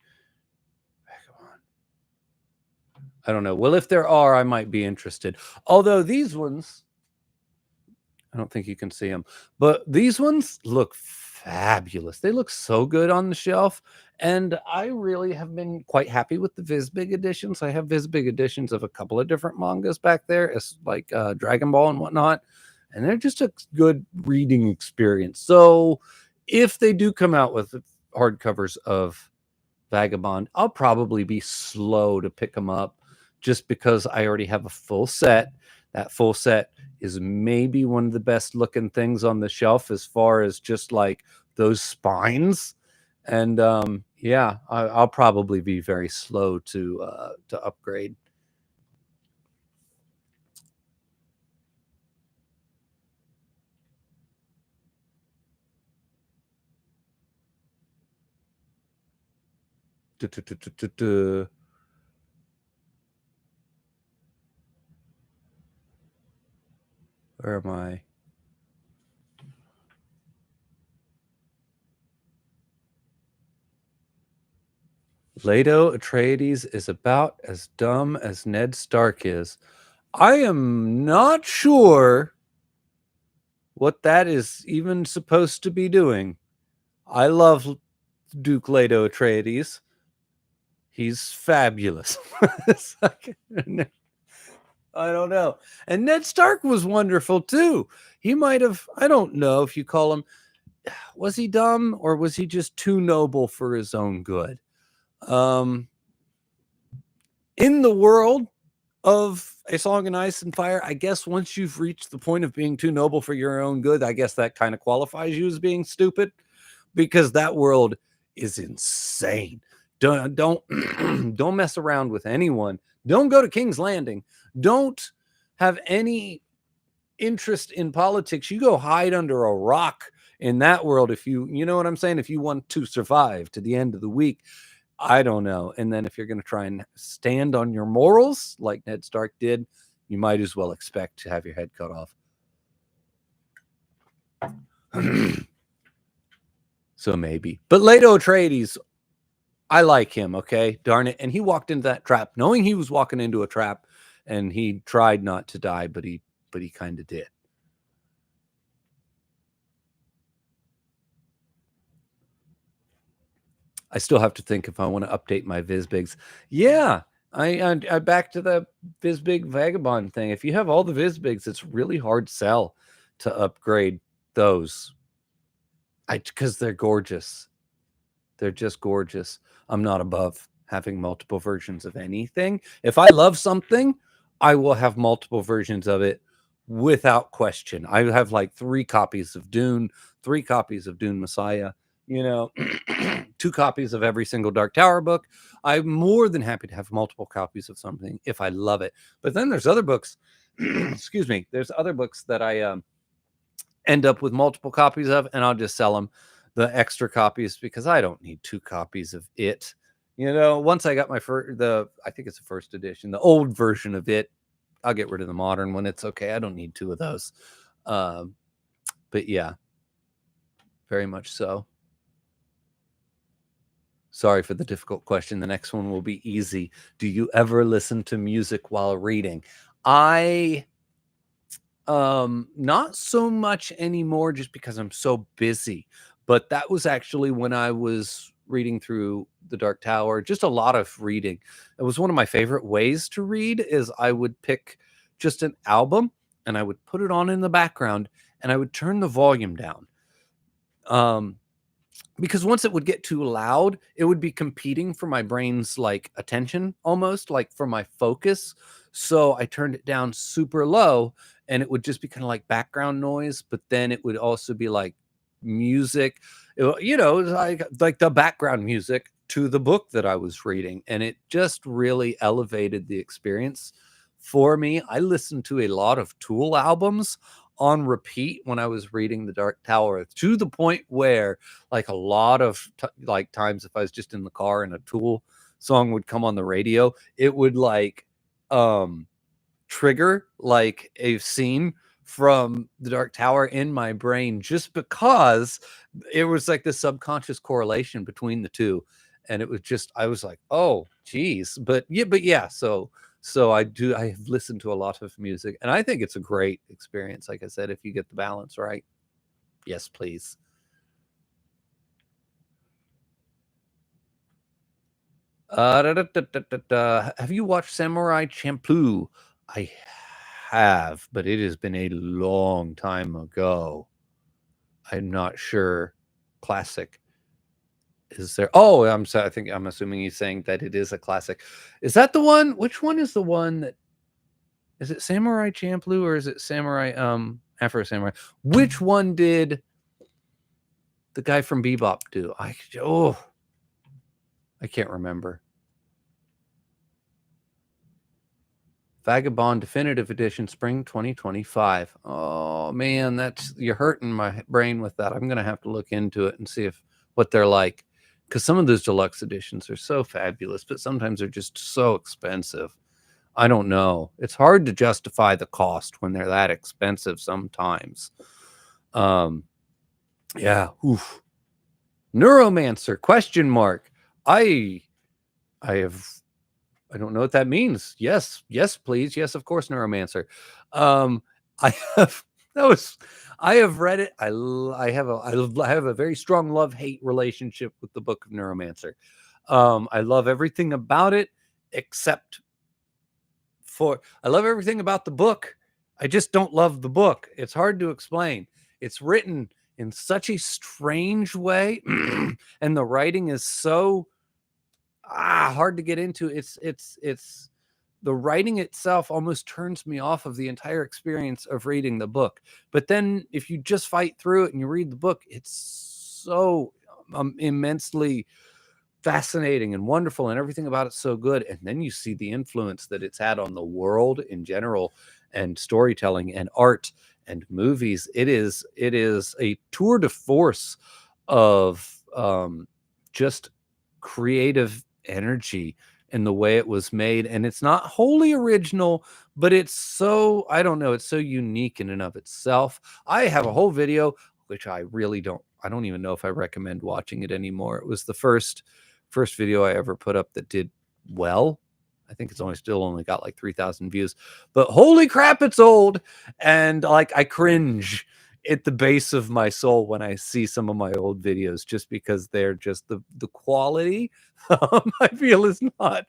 Vagabond. I don't know. Well, if there are, I might be interested. Although these ones, I don't think you can see them, but these ones look fabulous. They look so good on the shelf, and I really have been quite happy with the Visbig editions. I have Visbig editions of a couple of different mangas back there, as like Dragon Ball and whatnot, and they're just a good reading experience. So if they do come out with hardcovers of Vagabond, I'll probably be slow to pick them up, just because I already have a full set. That full set is maybe one of the best looking things on the shelf as far as just like those spines. And yeah, I'll probably be very slow to upgrade. Where am I? Leto Atreides is about as dumb as Ned Stark is. I am not sure what that is even supposed to be doing. I love Duke Leto Atreides. He's fabulous. I don't know. And Ned Stark was wonderful too. He might have, I don't know if you call him, was he dumb or was he just too noble for his own good? In the world of A Song in Ice and Fire, I guess once you've reached the point of being too noble for your own good, I guess that kind of qualifies you as being stupid, because that world is insane. don't don't mess around with anyone. Don't go to King's Landing. Don't have any interest in politics. You go hide under a rock in that world if you know what I'm saying, if you want to survive to the end of the week. I don't know. And then if you're going to try and stand on your morals like Ned Stark did, you might as well expect to have your head cut off. So maybe. But Leto Atreides, I like him, okay? Darn it. And he walked into that trap knowing he was walking into a trap, and he tried not to die, but he kind of did. I still have to think if I want to update my Vizbigs. Yeah, I back to the Vizbig Vagabond thing. If you have all the Vizbigs, it's really hard sell to upgrade those. Because they're gorgeous. They're just gorgeous. I'm not above having multiple versions of anything. If I love something, I will have multiple versions of it without question. I have like 3 copies of Dune, 3 copies of Dune Messiah, 2 copies of every single Dark Tower book. I'm more than happy to have multiple copies of something if I love it. But then there's other books, excuse me, there's other books that I end up with multiple copies of, and I'll just sell them, the extra copies, because I don't need 2 copies of it. Once I got my I think it's the first edition, the old version of it, I'll get rid of the modern one. It's okay. I don't need 2 of those. But yeah, very much so. Sorry for the difficult question. The next one will be easy. Do you ever listen to music while reading? Not so much anymore, just because I'm so busy. But that was actually when I was reading through The Dark Tower, just a lot of reading. It was one of my favorite ways to read, is I would pick just an album and I would put it on in the background and I would turn the volume down. Because once it would get too loud, it would be competing for my brain's like attention, almost like for my focus. So I turned it down super low, and it would just be kind of like background noise. But then it would also be like music, like the background music to the book that I was reading. And it just really elevated the experience for me. I listened to a lot of Tool albums on repeat when I was reading The Dark Tower, to the point where like a lot of times if I was just in the car and a Tool song would come on the radio, it would like trigger like a scene from The Dark Tower in my brain, just because it was like the subconscious correlation between the two. And it was just, I was like, oh geez. But yeah, so I have listened to a lot of music, and I think it's a great experience. Like I said, if you get the balance right. Yes, please. Have you watched Samurai Champloo? I have, but it has been a long time ago. I'm not sure. Classic. Is there? Oh, I'm sorry. I'm assuming he's saying that it is a classic. Is that the one? Which one is the one that? Is it Samurai Champloo or is it Samurai Afro Samurai? Which one did the guy from Bebop do? I can't remember. Vagabond Definitive Edition, Spring 2025. Oh man, you're hurting my brain with that. I'm gonna have to look into it and see what they're like, because some of those deluxe editions are so fabulous, but sometimes they're just so expensive. I don't know. It's hard to justify the cost when they're that expensive sometimes. Yeah. Oof. Neuromancer, question mark. I don't know what that means. Yes, please. Yes, of course, Neuromancer. I have read it. I have a very strong love-hate relationship with the book of Neuromancer. I love everything about it except I love everything about the book. I just don't love the book. It's hard to explain. It's written in such a strange way, and the writing is so hard to get into. It's the writing itself almost turns me off of the entire experience of reading the book. But then if you just fight through it and you read the book, it's so immensely fascinating and wonderful, and everything about it's so good. And then you see the influence that it's had on the world in general, and storytelling and art and movies. It is a tour de force of just creative energy in the way it was made. And it's not wholly original, but it's so, I don't know, it's so unique in and of itself. I have a whole video, which I don't even know if I recommend watching it anymore. It was the first video I ever put up that did well. I think it's only got like 3,000 views, but holy crap, it's old. And like, I cringe at the base of my soul when I see some of my old videos, just because they're just the quality I feel is not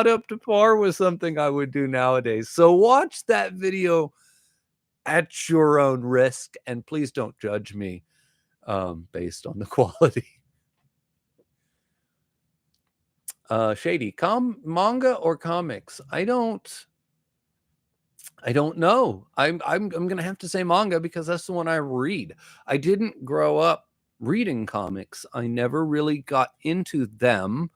up to par with something I would do nowadays. So watch that video at your own risk, and please don't judge me based on the quality. Shady, manga or comics? I don't know. I'm gonna have to say manga, because that's the one I read. I didn't grow up reading comics. I never really got into them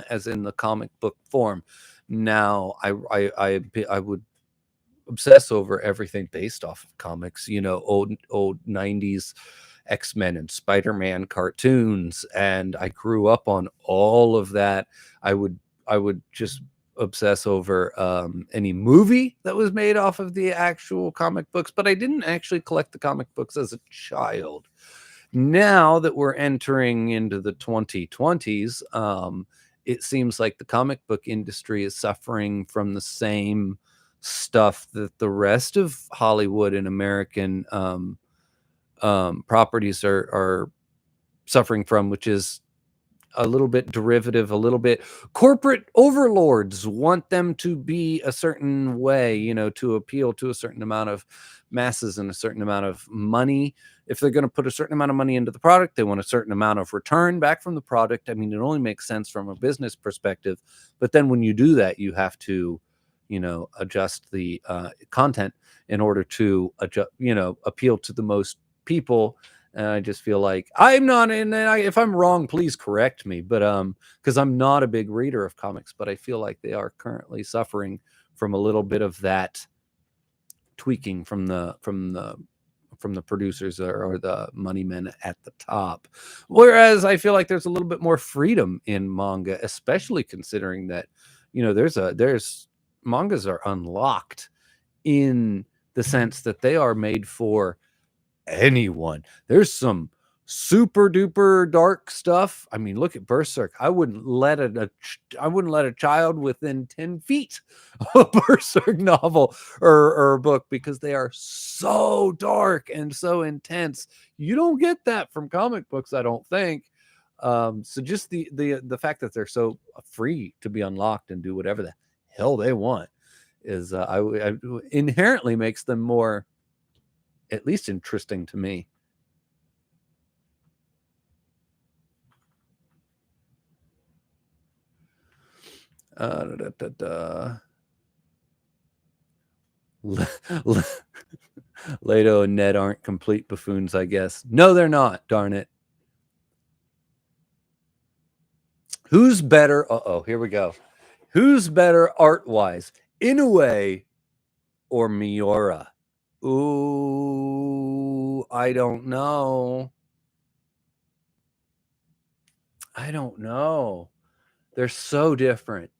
as in the comic book form. Now I would obsess over everything based off of comics, old 90s X-Men and Spider-Man cartoons, and I grew up on all of that. I would just obsess over any movie that was made off of the actual comic books, but I didn't actually collect the comic books as a child. Now that we're entering into the 2020s, it seems like the comic book industry is suffering from the same stuff that the rest of Hollywood and American properties are suffering from, which is a little bit derivative, a little bit corporate overlords want them to be a certain way, to appeal to a certain amount of masses and a certain amount of money. If they're going to put a certain amount of money into the product, they want a certain amount of return back from the product. I mean, it only makes sense from a business perspective. But then when you do that, you have to, adjust the content in order to appeal to the most people. And I just feel like I'm not in. If I'm wrong, please correct me. But because I'm not a big reader of comics, but I feel like they are currently suffering from a little bit of that tweaking from the producers or the money men at the top. Whereas I feel like there's a little bit more freedom in manga, especially considering that there's mangas are unlocked in the sense that they are made for anyone. There's some super duper dark stuff. I mean, look at Berserk. I wouldn't let a child within 10 feet of a Berserk novel or book, because they are so dark and so intense. You don't get that from comic books, I don't think. So just the fact that they're so free to be unlocked and do whatever the hell they want is I inherently makes them more, at least, interesting to me. Leto and Ned aren't complete buffoons, I guess. No, they're not. Darn it. Who's better? Here we go. Who's better art-wise, Inoue or Miura? Ooh, I don't know. They're so different.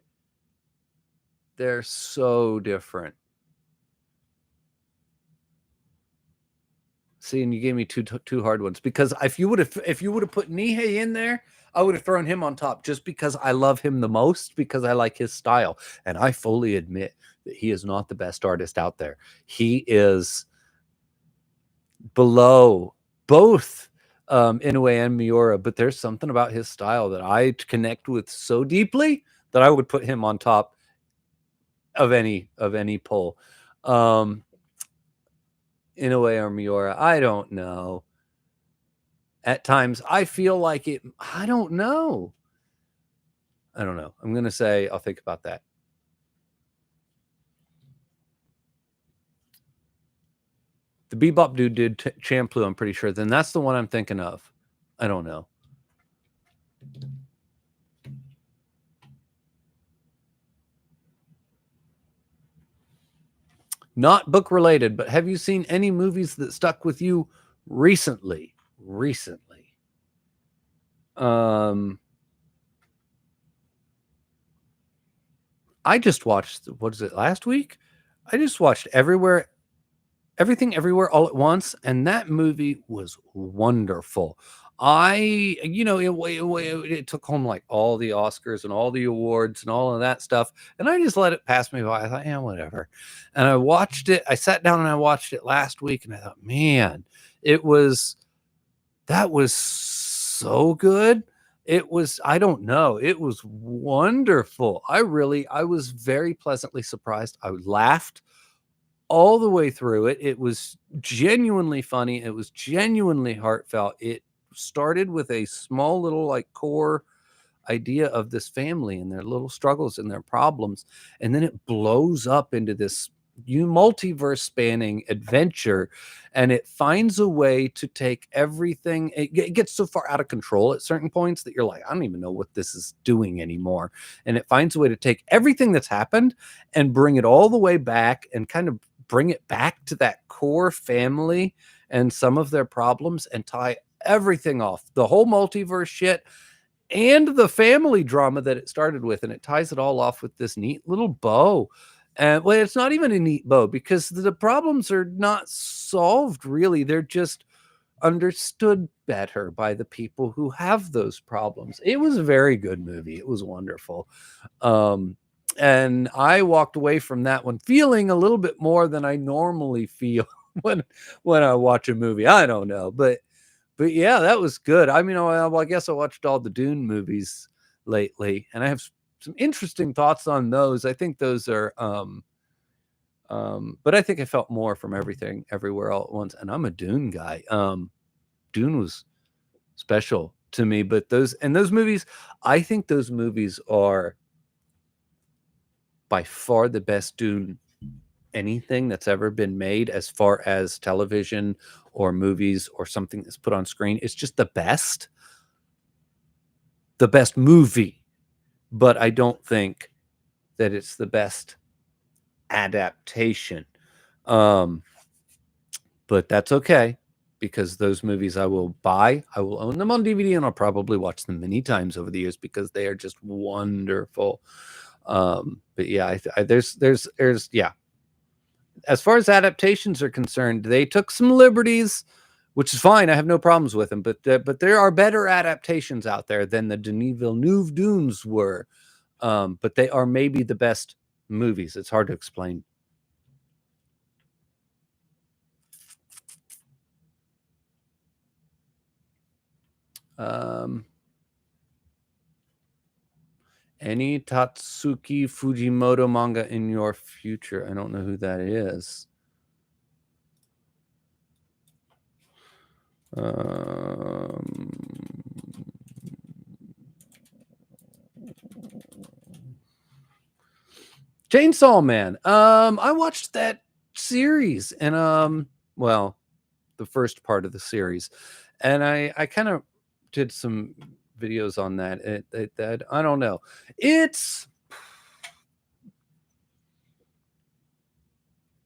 See, and you gave me two hard ones, because if you would have put Nihei in there, I would have thrown him on top, just because I love him the most, because I like his style. And I fully admit that he is not the best artist out there. He is below both Inoue and Miura, but there's something about his style that I connect with so deeply that I would put him on top of any poll. Inoue or Miura, I don't know. At times, I feel like it. I don't know. I'm going to say I'll think about that. The Bebop dude did Champloo, I'm pretty sure. Then that's the one I'm thinking of. I don't know. Not book related, but have you seen any movies that stuck with you recently? Recently. I just watched, what is it, last week? I just watched Everything Everywhere All at Once, and that movie was wonderful. It took home like all the Oscars and all the awards and all of that stuff, and I just let it pass me by. I thought, yeah, whatever. And I watched it. I sat down and I watched it last week, and I thought, man, it was that was so good. It was, I don't know, it was wonderful. I was very pleasantly surprised. I laughed all the way through it. It was genuinely funny. It was genuinely heartfelt. It started with a small little like core idea of this family and their little struggles and their problems, and then it blows up into this multiverse spanning adventure, and it finds a way to take everything. It gets so far out of control at certain points that you're like, I don't even know what this is doing anymore, and it finds a way to take everything that's happened and bring it all the way back and kind of bring it back to that core family and some of their problems and tie everything off, the whole multiverse shit and the family drama that it started with, and it ties it all off with this neat little bow. And well, it's not even a neat bow because the problems are not solved really. They're just understood better by the people who have those problems. It was a very good movie. It was wonderful. And I walked away from that one feeling a little bit more than I normally feel when I watch a movie. I don't know, but yeah, that was good. I mean, I guess I watched all the Dune movies lately, and I have some interesting thoughts on those. I think those are, but I think I felt more from Everything Everywhere All at Once, and I'm a Dune guy. Dune was special to me, but those movies, I think those movies are by far the best Dune anything that's ever been made as far as television or movies or something that's put on screen. It's just the best movie, but I don't think that it's the best adaptation. But that's okay, because those movies I will buy, I will own them on DVD, and I'll probably watch them many times over the years because they are just wonderful. But yeah, there's yeah. As far as adaptations are concerned, they took some liberties, which is fine. I have no problems with them. But there are better adaptations out there than the Denis Villeneuve Dunes were. But they are maybe the best movies. It's hard to explain. Any Tatsuki Fujimoto manga in your future? I don't know who that is. Chainsaw Man. I watched that series, and well, the first part of the series, and I kind of did some videos on that. That I don't know.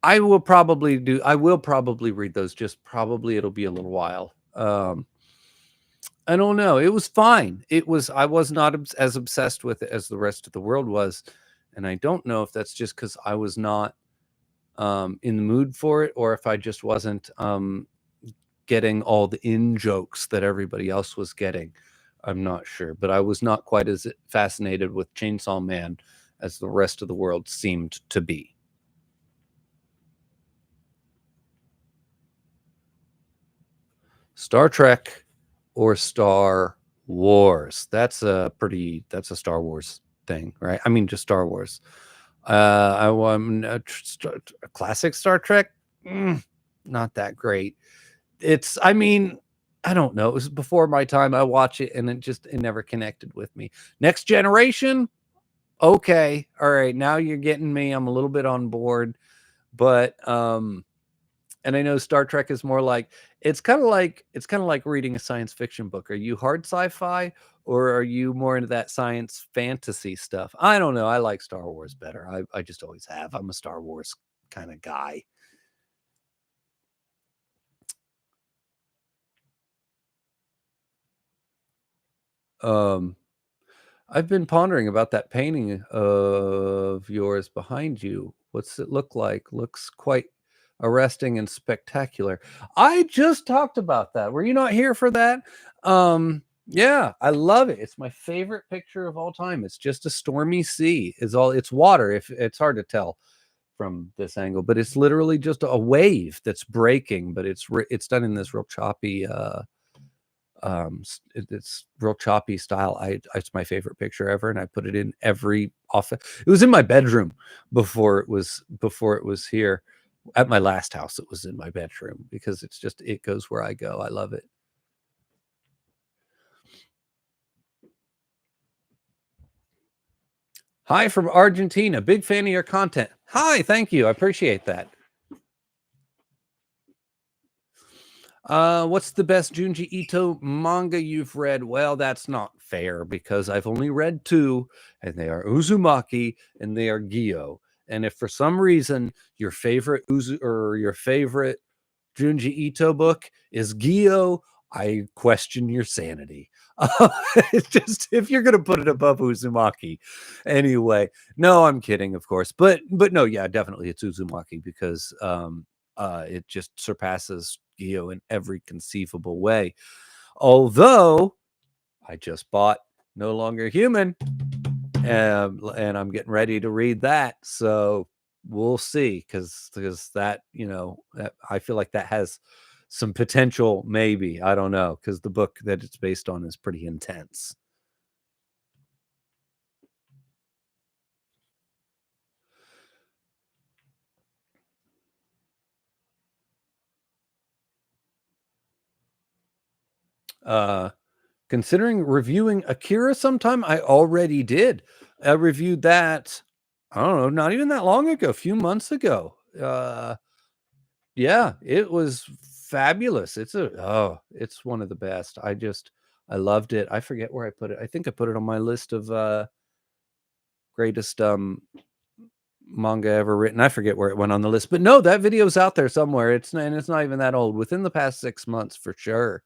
I will probably read those. Just probably it'll be a little while. I don't know. It was fine. I was not as obsessed with it as the rest of the world was, and I don't know if that's just because I was not in the mood for it, or if I just wasn't getting all the in jokes that everybody else was getting. I'm not sure, but I was not quite as fascinated with Chainsaw Man as the rest of the world seemed to be. Star Trek or Star Wars? That's a Star Wars thing, right? I mean, just Star Wars. I want a classic Star Trek. Not that great. I mean, I don't know. It was before my time. I watch it and it never connected with me. Next Generation. Okay. All right. Now you're getting me. I'm a little bit on board, but, and I know Star Trek is more like, it's kind of like reading a science fiction book. Are you hard sci-fi, or are you more into that science fantasy stuff? I don't know. I like Star Wars better. I just always have. I'm a Star Wars kind of guy. I've been pondering about that painting of yours behind you. What's it look like? Looks quite arresting and spectacular. I just talked about that. Were you not here for that? Yeah, I love it. It's my favorite picture of all time. It's just a stormy sea. It's water. If it's hard to tell from this angle, but it's literally just a wave that's breaking, but it's done in this real choppy it's real choppy style. It's my favorite picture ever, and I put it in every office. It was in my bedroom before it was here. At my last house, it was in my bedroom because it goes where I go. I love it. Hi from Argentina. Big fan of your content. Hi, thank you. I appreciate that. What's the best Junji Ito manga you've read? Well, that's not fair because I've only read 2, and they are Uzumaki and they are Gyo. And if for some reason your favorite your favorite Junji Ito book is Gyo, I question your sanity. It's just if you're gonna put it above Uzumaki. Anyway, no, I'm kidding, of course. But no, yeah, definitely it's Uzumaki because it just surpasses Gyo in every conceivable way. Although I just bought No Longer Human, and I'm getting ready to read that. So we'll see, because that, I feel like that has some potential. Maybe, I don't know, because the book that it's based on is pretty intense. Considering reviewing Akira sometime, I already did. I reviewed that, I don't know, not even that long ago, a few months ago. Yeah, it was fabulous. It's one of the best. I loved it. I forget where I put it. I think I put it on my list of greatest manga ever written. I forget where it went on the list, but no, that video's out there somewhere. It's not even that old. Within the past 6 months for sure.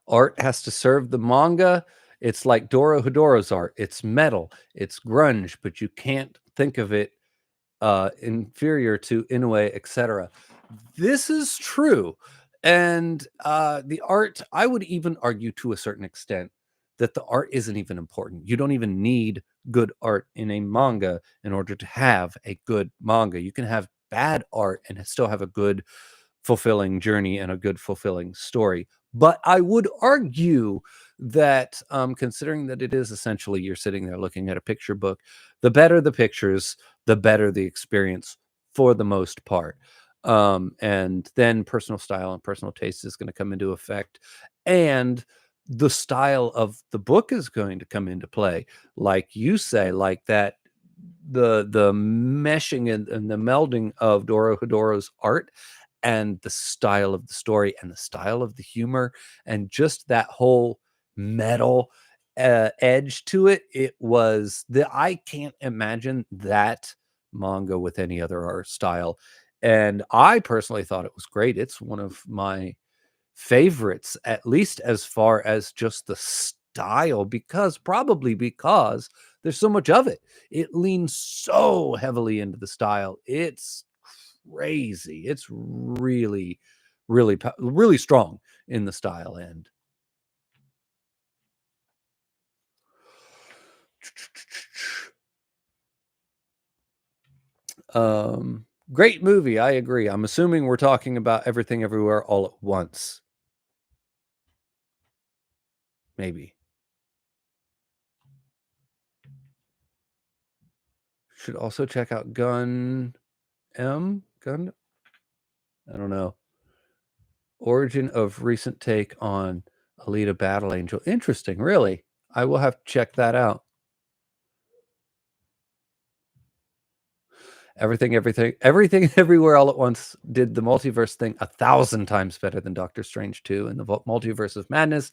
Art has to serve the manga. It's like Dorohedoro's art. It's metal, it's grunge, but you can't think of it inferior to Inoue, etc. This is true. And the art, I would even argue to a certain extent that the art isn't even important. You don't even need good art in a manga in order to have a good manga. You can have bad art and still have a good, fulfilling journey and a good, fulfilling story. But I would argue that, considering that it is essentially you're sitting there looking at a picture book, the better the pictures, the better the experience for the most part. And then personal style and personal taste is going to come into effect. And the style of the book is going to come into play. Like you say, like that, the meshing and the melding of Dorohedoro's art and the style of the story and the style of the humor and just that whole metal edge to it. I can't imagine that manga with any other art style. And I personally thought it was great. It's one of my favorites, at least as far as just the style, probably because there's so much of it. It leans so heavily into the style. It's crazy. It's really, really, really strong in the style end. Great movie. I agree. I'm assuming we're talking about Everything Everywhere All at Once. Maybe. Should also check out Gun. I don't know. Origin of recent take on Alita Battle Angel. Interesting, really. I will have to check that out. Everything, everywhere, all at once did the multiverse thing 1,000 times better than Doctor Strange 2 and the Multiverse of Madness,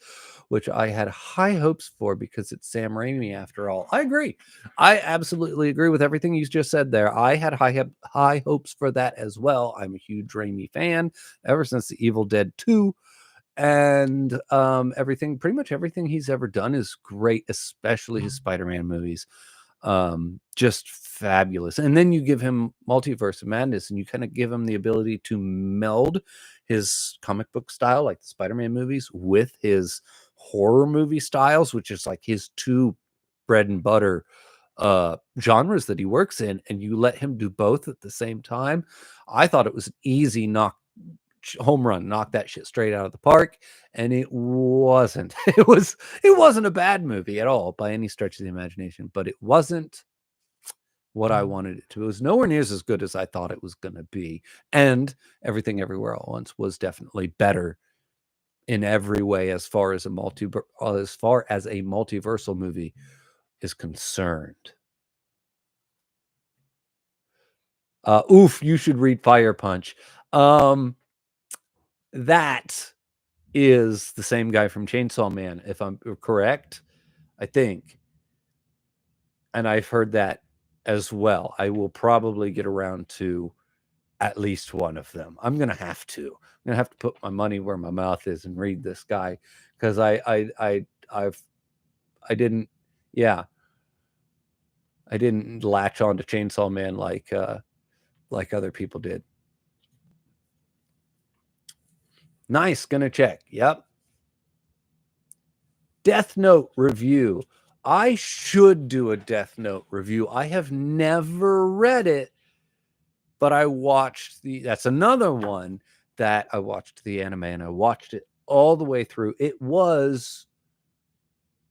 which I had high hopes for because it's Sam Raimi after all. I agree. I absolutely agree with everything you just said there. I had high hopes for that as well. I'm a huge Raimi fan ever since The Evil Dead 2. And pretty much everything he's ever done is great, especially his Spider-Man movies. Just fabulous. And then you give him Multiverse of Madness and you kind of give him the ability to meld his comic book style, like the Spider-Man movies, with his horror movie styles, which is like his two bread and butter genres that he works in, and you let him do both at the same time. I thought it was an easy home run, knock that shit straight out of the park, and it wasn't. It wasn't a bad movie at all by any stretch of the imagination, but it wasn't what I wanted it to. It was nowhere near as good as I thought it was going to be, and Everything Everywhere All at Once was definitely better in every way as far as a multiversal movie is concerned. You should read Fire Punch. That is the same guy from Chainsaw Man, if I'm correct, I think. And I've heard that as well. I will probably get around to at least one of them. I'm going to have to put my money where my mouth is and read this guy, because I didn't latch on to Chainsaw Man like other people did. Nice, gonna check. Yep. Death Note review. I should do a Death Note review. I have never read it, but I watched that's another one that I watched the anime, and I watched it all the way through. It was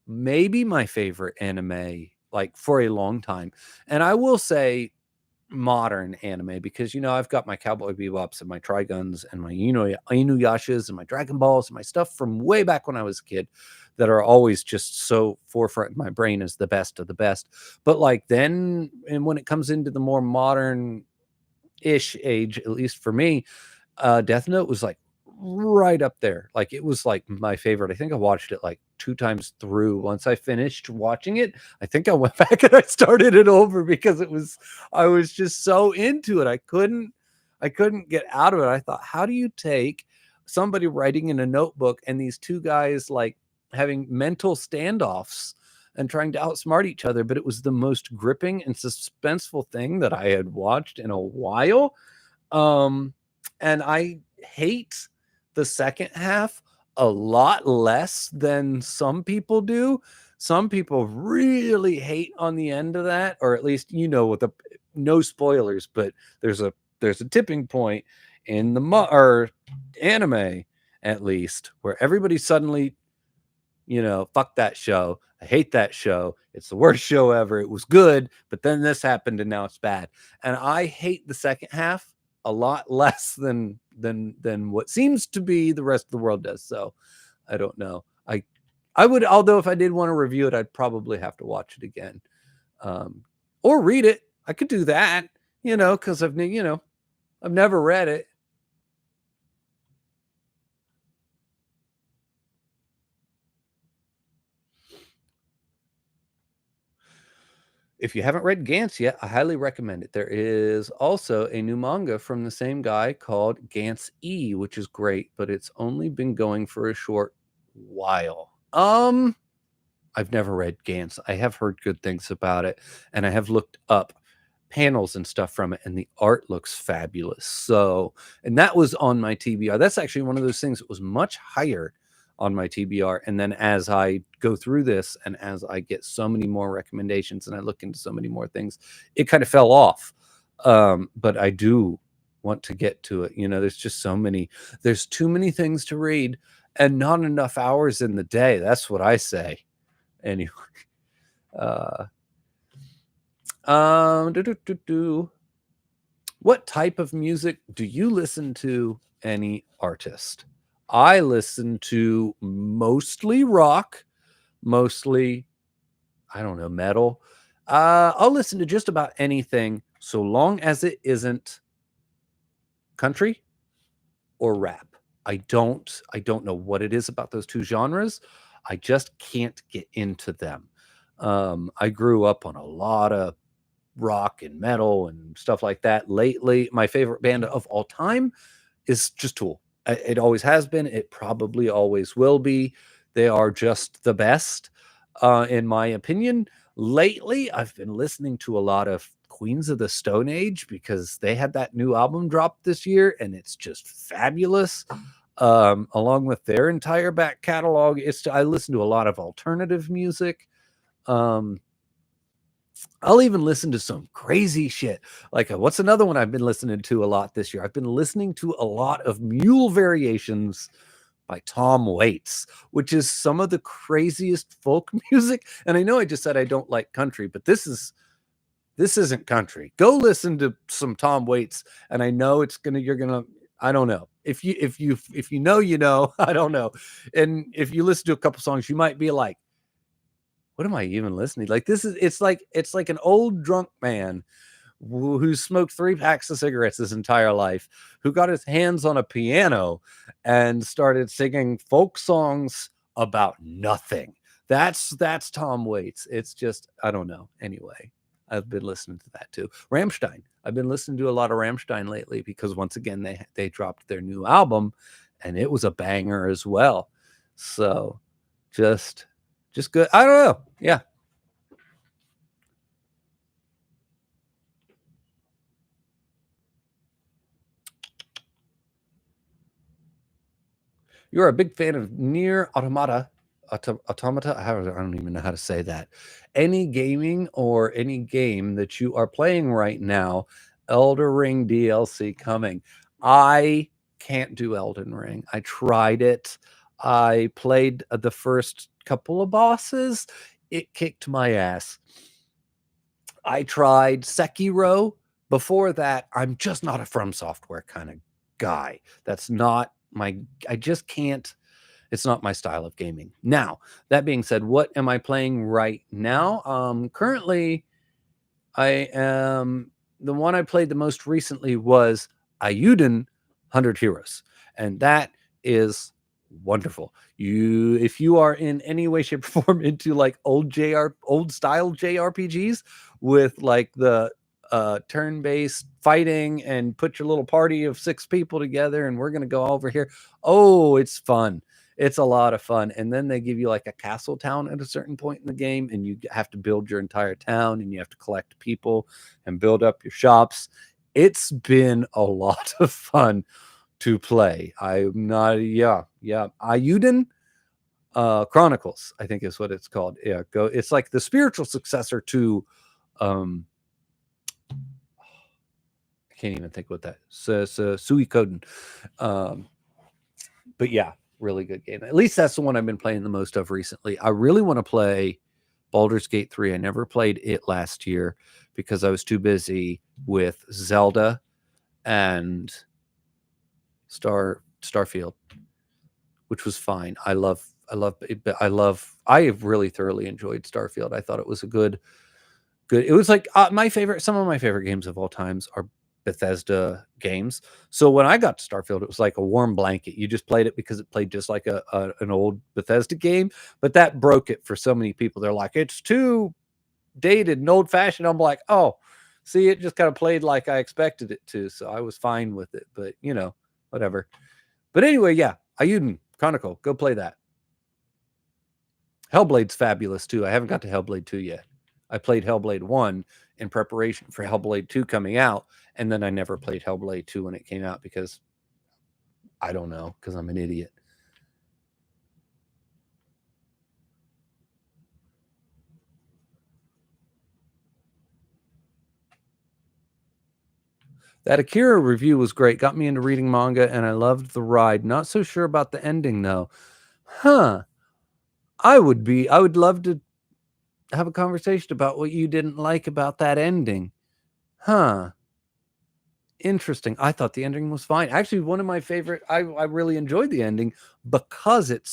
maybe my favorite anime, like, for a long time. And I will say modern anime, because I've got my Cowboy Bebops and my Triguns and my Inuyashas and my Dragon Balls and my stuff from way back when I was a kid that are always just so forefront in my brain as the best of the best. But like then, and when it comes into the more modern ish age, at least for me, Death Note was like right up there. Like it was like my favorite. I think I watched it like 2 times through. Once I finished watching it, I think I went back and I started it over because I was just so into it. I couldn't get out of it. I thought, how do you take somebody writing in a notebook and these two guys like having mental standoffs and trying to outsmart each other? But it was the most gripping and suspenseful thing that I had watched in a while. And I hate the second half a lot less than some people do. Some people really hate on the end of that, or at least, with no spoilers, but there's a tipping point in the anime, at least, where everybody suddenly, fuck that show. I hate that show. It's the worst show ever. It was good, but then this happened and now it's bad. And I hate the second half a lot less than what seems to be the rest of the world does. So I don't know. I would, although if I did want to review it, I'd probably have to watch it again, or read it. I could do that, because I've never read it. If you haven't read Gantz yet, I highly recommend it. There is also a new manga from the same guy called Gantz E, which is great, but it's only been going for a short while. I've never read Gantz. I have heard good things about it, and I have looked up panels and stuff from it, and the art looks fabulous. So, and that was on my TBR. That's actually one of those things that was much higher on my TBR. And then as I go through this and as I get so many more recommendations and I look into so many more things, it kind of fell off. But I do want to get to it. There's just there's too many things to read and not enough hours in the day. That's what I say. Anyway, what type of music do you listen to? Any artist? I listen to mostly rock, mostly, I don't know, metal. I'll listen to just about anything so long as it isn't country or rap. I don't know what it is about those two genres. I just can't get into them. I grew up on a lot of rock and metal and stuff like that. Lately, my favorite band of all time is just Tool. It always has been. It probably always will be. They are just the best, in my opinion. Lately, I've been listening to a lot of Queens of the Stone Age because they had that new album drop this year, and it's just fabulous. Along with their entire back catalog, I listen to a lot of alternative music. Um, I'll even listen to some crazy shit. Like, what's another one I've been listening to a lot this year? I've been listening to a lot of Mule Variations by Tom Waits, which is some of the craziest folk music. And I know I just said I don't like country, but this isn't country. Go listen to some Tom Waits, and I know you're gonna. I don't know if you know, you know. I don't know, and if you listen to a couple songs, you might be like, what am I even listening? Like, it's like an old drunk man who smoked 3 packs of cigarettes his entire life, who got his hands on a piano and started singing folk songs about nothing. That's Tom Waits. It's just, I don't know. Anyway, I've been listening to that too. Rammstein. I've been listening to a lot of Rammstein lately because once again they dropped their new album and it was a banger as well. So just good. I don't know. Yeah. You're a big fan of Near Automata. Automata? I don't even know how to say that. Any gaming or any game that you are playing right now, Elder Ring DLC coming. I can't do Elden Ring. I tried it. I played the first couple of bosses. It kicked my ass. I tried Sekiro. Before that, I'm just not a From Software kind of guy. That's not I just can't. It's not my style of gaming. Now, that being said, what am I playing right now? Currently, I am the one I played the most recently was Ayuden 100 Heroes, and that is wonderful. If you are in any way, shape, or form into like old style JRPGs with like the turn-based fighting and put your little party of 6 people together and we're gonna go over here. Oh, it's fun. It's a lot of fun. And then they give you like a castle town at a certain point in the game, and you have to build your entire town and you have to collect people and build up your shops. It's been a lot of fun to play. I'm not, yeah. Ayuden Chronicles, I think is what it's called. Yeah, go. It's like the spiritual successor to, I can't even think what that. Suikoden. But yeah, really good game. At least that's the one I've been playing the most of recently. I really want to play Baldur's Gate 3. I never played it last year because I was too busy with Zelda and Starfield, which was fine. I have really thoroughly enjoyed Starfield. I thought it was a good. It was like some of my favorite games of all times are Bethesda games. So when I got to Starfield, it was like a warm blanket. You just played it because it played just like an old Bethesda game, but that broke it for so many people. They're like, it's too dated and old fashioned. I'm like, oh, see, it just kind of played like I expected it to. So I was fine with it, but whatever. But anyway, yeah, Ayuden Chronicle, go play that. Hellblade's fabulous too. I haven't got to Hellblade 2 yet. I played Hellblade 1 in preparation for Hellblade 2 coming out, and then I never played Hellblade 2 when it came out because I don't know, because I'm an idiot. That Akira review was great. Got me into reading manga, and I loved the ride. Not so sure about the ending, though. Huh. I would love to have a conversation about what you didn't like about that ending. Huh. Interesting. I thought the ending was fine. Actually, one of my favorite, I really enjoyed the ending because it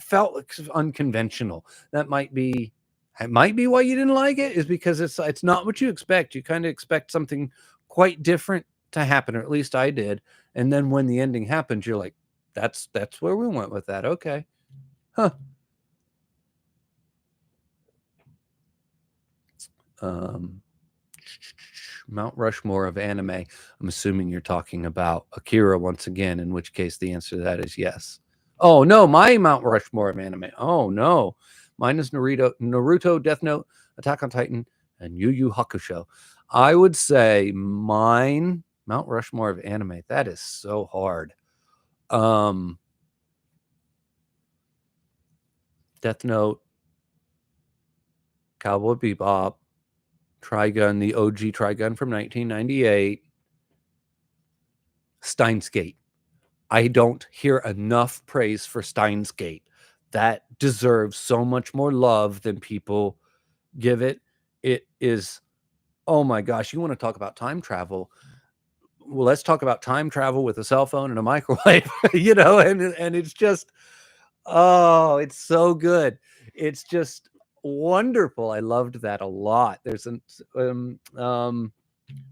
felt like unconventional. That might be It might be why you didn't like it, is because it's not what you expect. You kind of expect something quite different to happen, or at least I did. And then when the ending happens, you're like, that's where we went with that. Okay. Huh. Mount Rushmore of anime. I'm assuming you're talking about Akira once again, in which case the answer to that is yes. Oh no, my Mount Rushmore of anime. Oh no. Mine is Naruto, Death Note, Attack on Titan, and Yu Yu Hakusho. I would say mine, Mount Rushmore of anime. That is so hard. Death Note, Cowboy Bebop, Trigun, the OG Trigun from 1998, Steins Gate. I don't hear enough praise for Steins Gate. That deserves so much more love than people give it. It is, oh my gosh, you want to talk about time travel? Well, let's talk about time travel with a cell phone and a microwave, and it's just, oh, it's so good. It's just wonderful. I loved that a lot. There's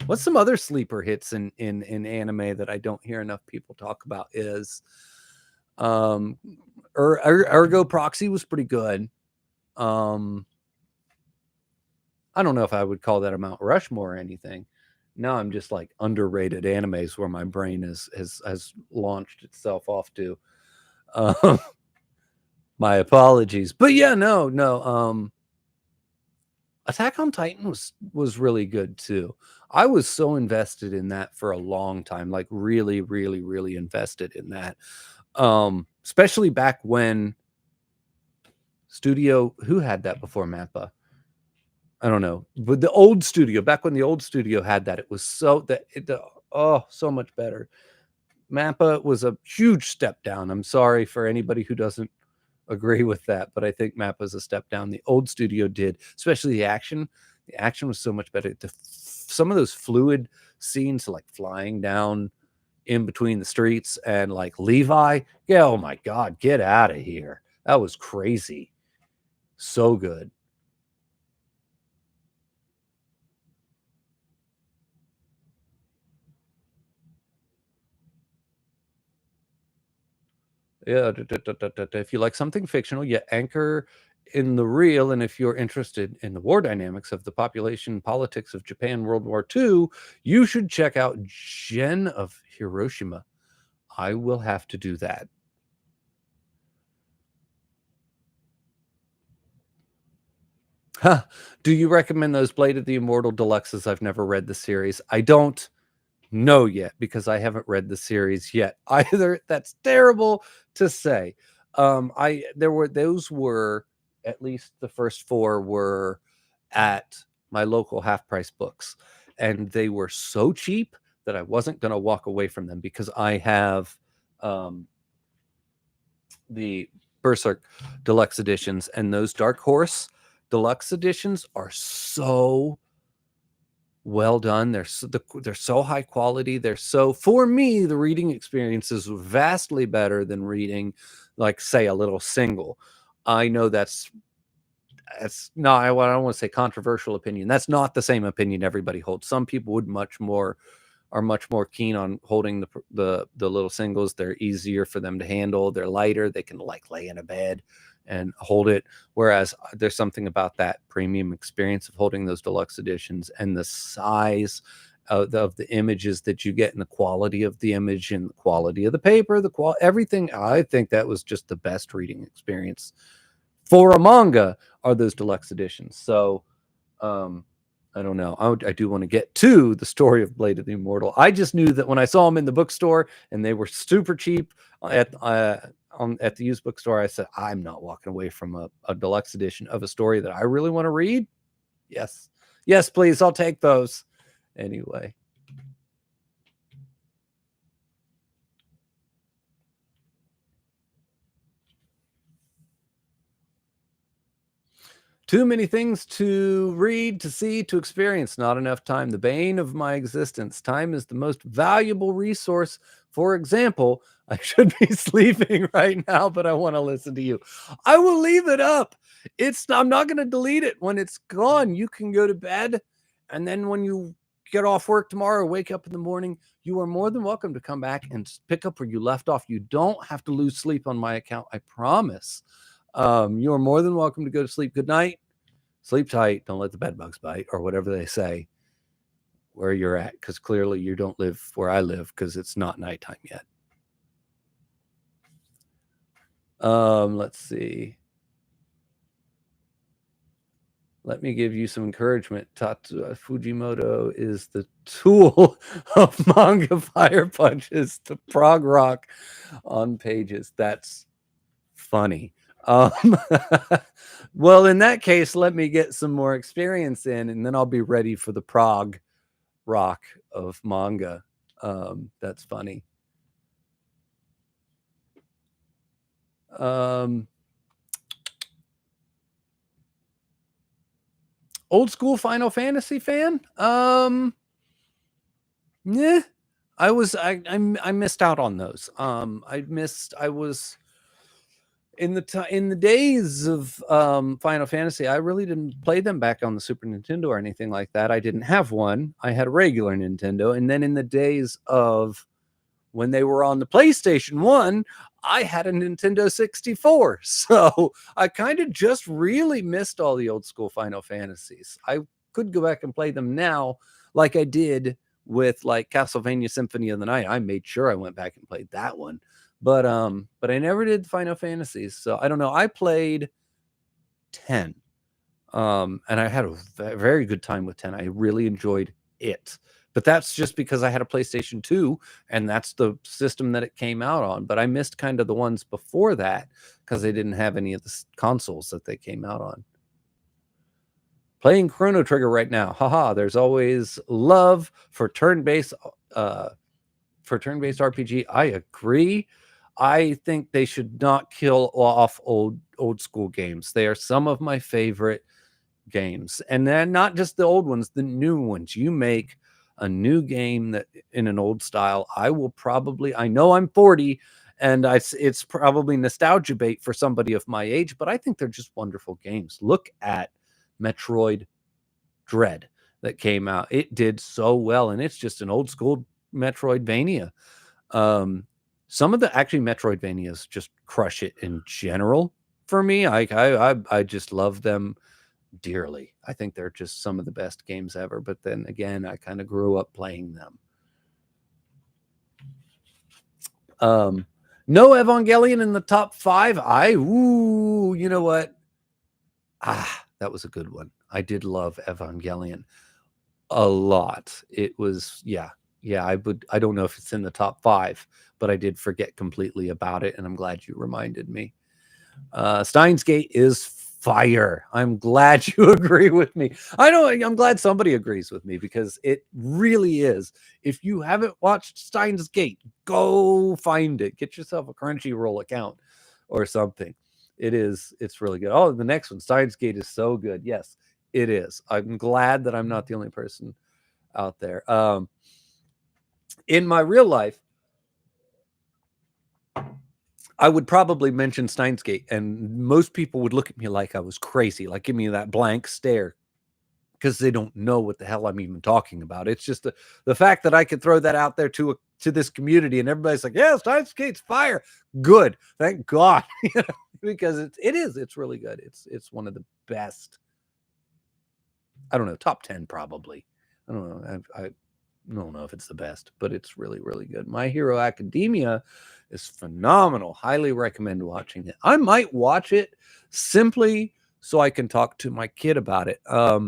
what's some other sleeper hits in anime that I don't hear enough people talk about is Ergo Proxy was pretty good. I don't know if I would call that a Mount Rushmore or anything. Now I'm just like underrated animes where my brain has launched itself off to. My apologies, but yeah, no. Attack on Titan was really good too. I was so invested in that for a long time, like really, really, really invested in that. Especially back when who had that before Mappa? I don't know, but the old studio, back when the old studio had that, it was so so much better. Mappa was a huge step down. I'm sorry for anybody who doesn't agree with that, but I think Mappa is a step down. The old studio did, especially the action. The action was so much better. Some of those fluid scenes, like flying down in between the streets and like Levi, yeah, oh my God, get out of here. That was crazy. So good. Yeah, if you like something fictional, you anchor in the real. And if you're interested in the war dynamics of the population politics of Japan World War II, you should check out Gen of Hiroshima. I will have to do that. Huh. Do you recommend those Blade of the Immortal Deluxes? I've never read the series. I don't know yet because I haven't read the series yet either. That's terrible to say. Those were, at least the first four were at my local half price books, and they were so cheap that I wasn't going to walk away from them because I have the Berserk deluxe editions, and those Dark Horse deluxe editions are so well done. They're so high quality. For me, the reading experience is vastly better than reading, like, say, a little single. I know that's no, I don't want to say controversial opinion. That's not the same opinion everybody holds. Some people are much more keen on holding the little singles. They're easier for them to handle. They're lighter. They can like lay in a bed and hold it. Whereas there's something about that premium experience of holding those deluxe editions and the size of the images that you get and the quality of the image and the quality of the paper, everything. I think that was just the best reading experience for a manga are those deluxe editions. So, I don't know. I do want to get to the story of Blade of the Immortal. I just knew that when I saw them in the bookstore and they were super cheap at the used bookstore, I said, I'm not walking away from a deluxe edition of a story that I really want to read. Yes. Yes, please. I'll take those. Anyway. Too many things to read, to see, to experience. Not enough time. The bane of my existence. Time is the most valuable resource For example, I should be sleeping right now, but I want to listen to you. I will leave it up. I'm not going to delete it. When it's gone, you can go to bed. And then when you get off work tomorrow, wake up in the morning, you are more than welcome to come back and pick up where you left off. You don't have to lose sleep on my account. I promise. You are more than welcome to go to sleep. Good night. Sleep tight. Don't let the bed bugs bite, or whatever they say where you're at, because clearly you don't live where I live, because it's not nighttime yet. Let's see. Let me give you some encouragement. Fujimoto is the tool of manga fire punches to prog rock on pages. That's funny. Well, in that case, let me get some more experience in, and then I'll be ready for the prog rock of manga. That's funny. Old school Final Fantasy fan? Yeah, I missed out on those. I was in the days of Final Fantasy, I really didn't play them back on the Super Nintendo or anything like that. I didn't have one. I had a regular Nintendo. And then in the days of when they were on the PlayStation 1, I had a Nintendo 64. So I kind of just really missed all the old school Final Fantasies. I could go back and play them now, like I did with like Castlevania Symphony of the Night. I made sure I went back and played that one. But I never did Final Fantasies. So I don't know. I played 10. And I had a very good time with 10. I really enjoyed it. But that's just because I had a PlayStation 2, and that's the system that it came out on. But I missed kind of the ones before that because they didn't have any of the consoles that they came out on. Playing Chrono Trigger right now. Haha, there's always love for turn-based RPG. I agree. I think they should not kill off old school games. They are some of my favorite games. And then not just the old ones, the new ones. You make a new game that in an old style, I know I'm 40 and it's probably nostalgia bait for somebody of my age, but I think they're just wonderful games. Look at Metroid Dread that came out. It did so well, and it's just an old school Metroidvania. Some of the actually Metroidvanias just crush it in general for me. I just love them dearly. I think they're just some of the best games ever. But then again, I kind of grew up playing them. No Evangelion in the top 5. You know what? That was a good one. I did love Evangelion a lot. It was, yeah. I don't know if it's in the top 5, but I did forget completely about it, and I'm glad you reminded me. Steins Gate is fire. I'm glad you agree with me. I'm glad somebody agrees with me, because it really is. If you haven't watched Steins Gate, go find it. Get yourself a Crunchyroll account or something. It's really good. Oh, the next one, Steins Gate, is so good. Yes, it is. I'm glad that I'm not the only person out there. In my real life, I would probably mention Steins Gate, and most people would look at me like I was crazy, like give me that blank stare, because they don't know what the hell I'm even talking about. It's just the fact that I could throw that out there to this community, and everybody's like, "Yeah, Steins Gate's fire." Good, thank God, because it's really good. It's one of the best. I don't know, top 10 probably. I don't know. I don't know if it's the best, but it's really, really good. My Hero Academia is phenomenal. Highly recommend watching it. I might watch it simply so I can talk to my kid about it. I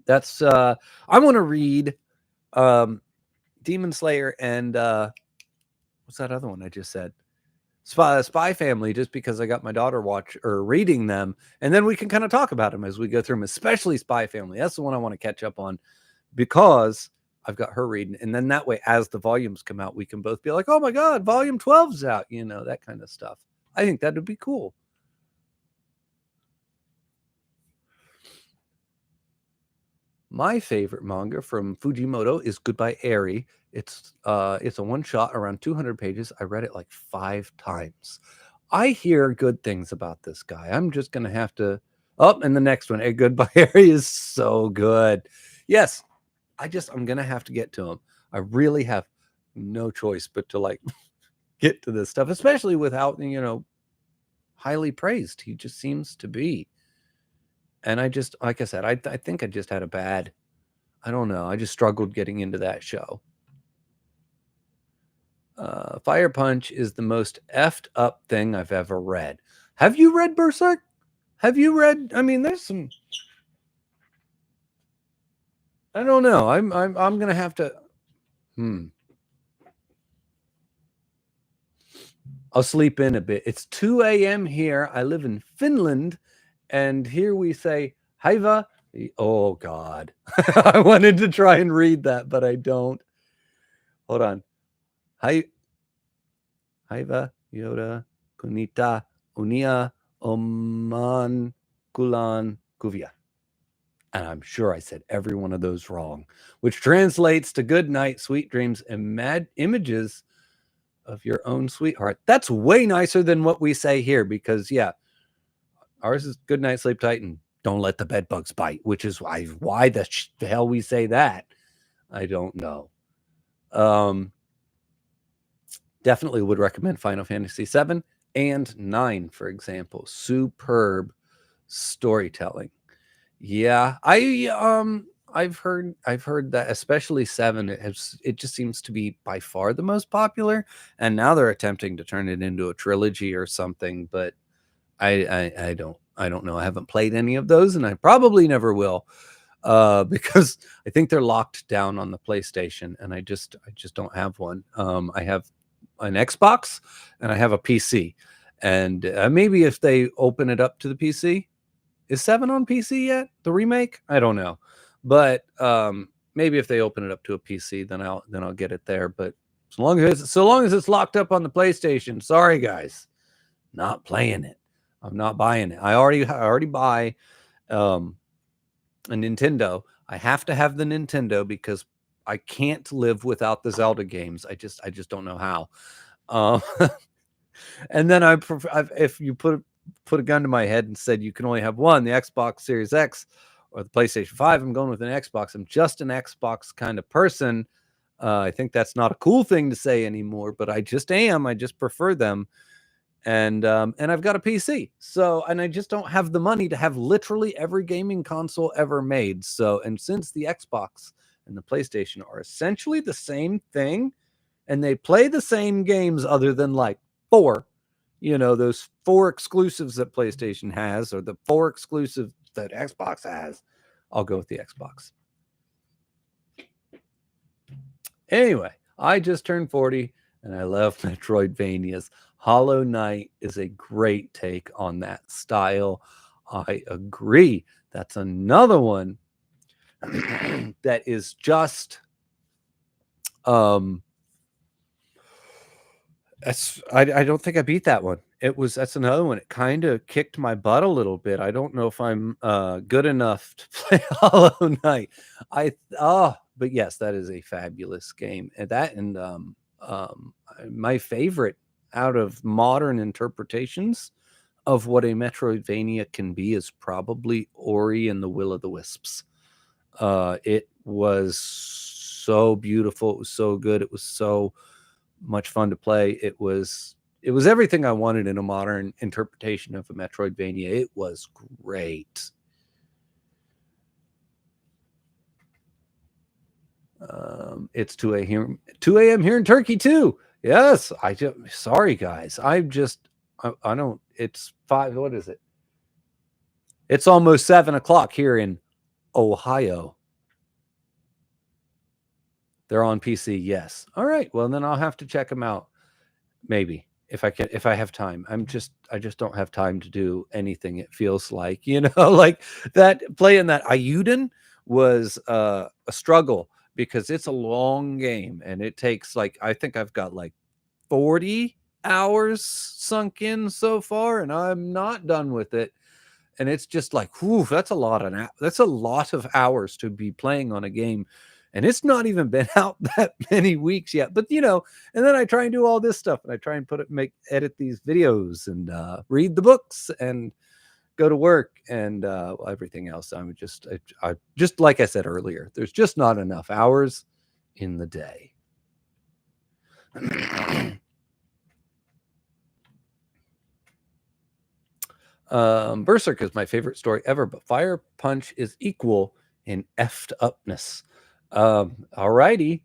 want to read Demon Slayer and what's that other one I just said? Spy Family, just because I got my daughter reading them, and then we can kind of talk about them as we go through them, especially Spy Family. That's the one I want to catch up on, because I've got her reading, and then that way, as the volumes come out, we can both be like, "Oh my God, volume 12's out," that kind of stuff. I think that would be cool. My favorite manga from Fujimoto is Goodbye Eri. It's a one-shot, around 200 pages. I read it like 5 times. I hear good things about this guy. I'm just gonna have to. Oh, and the next one, A Goodbye Eri, is so good. Yes, I'm gonna have to get to him. I really have no choice but to like get to this stuff, especially without highly praised. He just seems to be. And I just, like I said, I think I just had a bad, I don't know. I just struggled getting into that show. Fire Punch is the most effed up thing I've ever read. Have you read Berserk? Have you read? I mean, there's some. I don't know. I'm gonna have to. I'll sleep in a bit. It's 2 a.m. here. I live in Finland, and here we say Haiva. Oh God, I wanted to try and read that, but I don't. Hold on. Haiva Yoda Kunita Unia Oman Kulan Kuvia. And I'm sure I said every one of those wrong, which translates to good night, sweet dreams, and mad images of your own sweetheart. That's way nicer than what we say here, because yeah, ours is good night, sleep tight, and don't let the bed bugs bite, which is why the hell we say that. I don't know. Definitely would recommend Final Fantasy 7 and 9, for example. Superb storytelling. Yeah, I've heard that, especially 7, it just seems to be by far the most popular, and now they're attempting to turn it into a trilogy or something, but I don't know. I haven't played any of those, and I probably never will, because I think they're locked down on the PlayStation, and I just don't have one. I have an Xbox and I have a PC, and maybe if they open it up to the PC. Is 7 on PC yet? The remake? I don't know, but maybe if they open it up to a PC, then I'll get it there. But so long as it's locked up on the PlayStation, sorry guys, not playing it. I'm not buying it. I already buy a Nintendo. I have to have the Nintendo because I can't live without the Zelda games. I just don't know how. And then if you put a gun to my head and said you can only have one, the Xbox Series X or the PlayStation 5, I'm going with an Xbox. I'm just an Xbox kind of person. I think that's not a cool thing to say anymore, but I just am. I just prefer them. And I've got a PC. So, and I just don't have the money to have literally every gaming console ever made. So, and since the Xbox and the PlayStation are essentially the same thing, and they play the same games other than like 4, those 4 exclusives that PlayStation has, or the 4 exclusives that Xbox has, I'll go with the Xbox. Anyway, I just turned 40 and I love Metroidvanias. Hollow Knight is a great take on that style. I agree. That's another one that is just I don't think I beat that one. That's another one. It kind of kicked my butt a little bit. I don't know if I'm good enough to play Hollow Knight. But yes, that is a fabulous game. And my favorite out of modern interpretations of what a Metroidvania can be is probably Ori and the Will of the Wisps. It was so beautiful. It was so good. It was so much fun to play. It was everything I wanted in a modern interpretation of a Metroidvania. It was great. It's 2 a.m. here in Turkey too. Yes, sorry guys. I don't. It's 5. What is it? It's almost 7:00 here in Ohio. They're on PC. Yes. All right. Well, then I'll have to check them out. Maybe if I have time. I just don't have time to do anything. It feels like, like that playing that Ayuden was a struggle because it's a long game and it takes I think I've got 40 hours sunk in so far and I'm not done with it. and it's just like, whew, that's a lot of hours to be playing on a game, and it's not even been out that many weeks yet. But and then I try and do all this stuff, and I try and edit these videos, and read the books, and go to work, and everything else. I just like I said earlier, there's just not enough hours in the day. Berserk is my favorite story ever, but Fire Punch is equal in effed upness. Alrighty.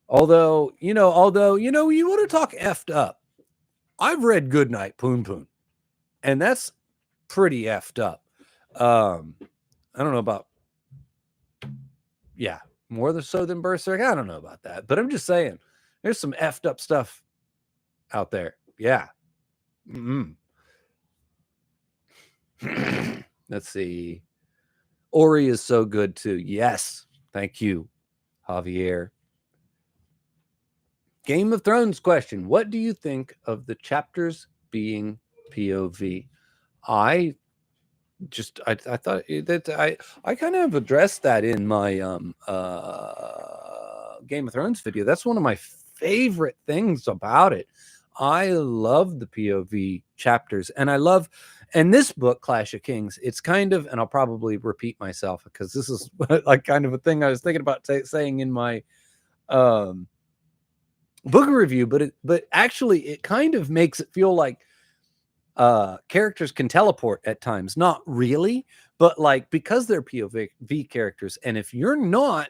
Although you want to talk effed up, I've read Goodnight Poon Poon, and that's pretty effed up. I don't know about, more so than Berserk. I don't know about that, but I'm just saying there's some effed up stuff out there. Yeah. Let's see. Ori is so good too. Yes. Thank you, Javier. Game of Thrones question. What do you think of the chapters being POV? I thought that I kind of addressed that in my Game of Thrones video. That's one of my favorite things about it. I love the POV chapters, and this book, Clash of Kings, it's kind of, and I'll probably repeat myself because this is like kind of a thing I was thinking about saying in my book review, but actually it kind of makes it feel like characters can teleport at times. Not really, but like, because they're POV characters, and if you're not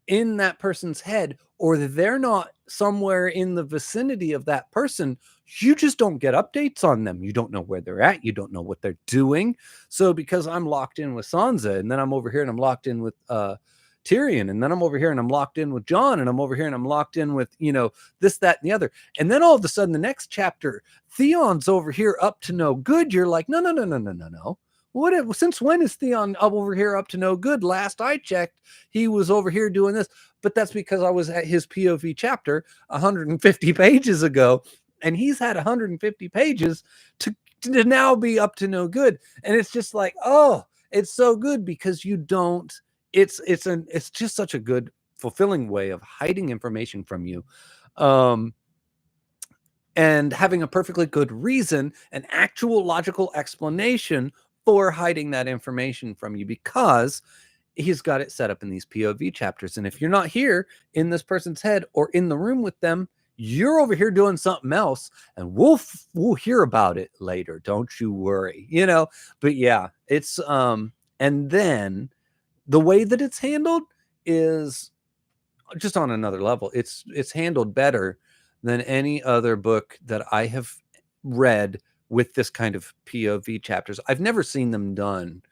in that person's head, or they're not somewhere in the vicinity of that person, you just don't get updates on them. You don't know where they're at. You don't know what they're doing. So because I'm locked in with Sansa, and then I'm over here and I'm locked in with Tyrion, and then I'm over here and I'm locked in with Jon, and I'm over here and I'm locked in with this, that, and the other, and then all of a sudden the next chapter, Theon's over here up to no good. You're like, no. Since when is Theon over here up to no good? Last I checked, he was over here doing this. But that's because I was at his POV chapter 150 pages ago, and he's had 150 pages to now be up to no good. And it's just like, oh, it's so good because you don't. It's just such a good, fulfilling way of hiding information from you. And having a perfectly good reason, an actual logical explanation for hiding that information from you, because he's got it set up in these POV chapters. And if you're not here in this person's head or in the room with them, you're over here doing something else, and we'll hear about it later. Don't you worry, but yeah, it's, and then the way that it's handled is just on another level. It's handled better than any other book that I have read with this kind of POV chapters. I've never seen them done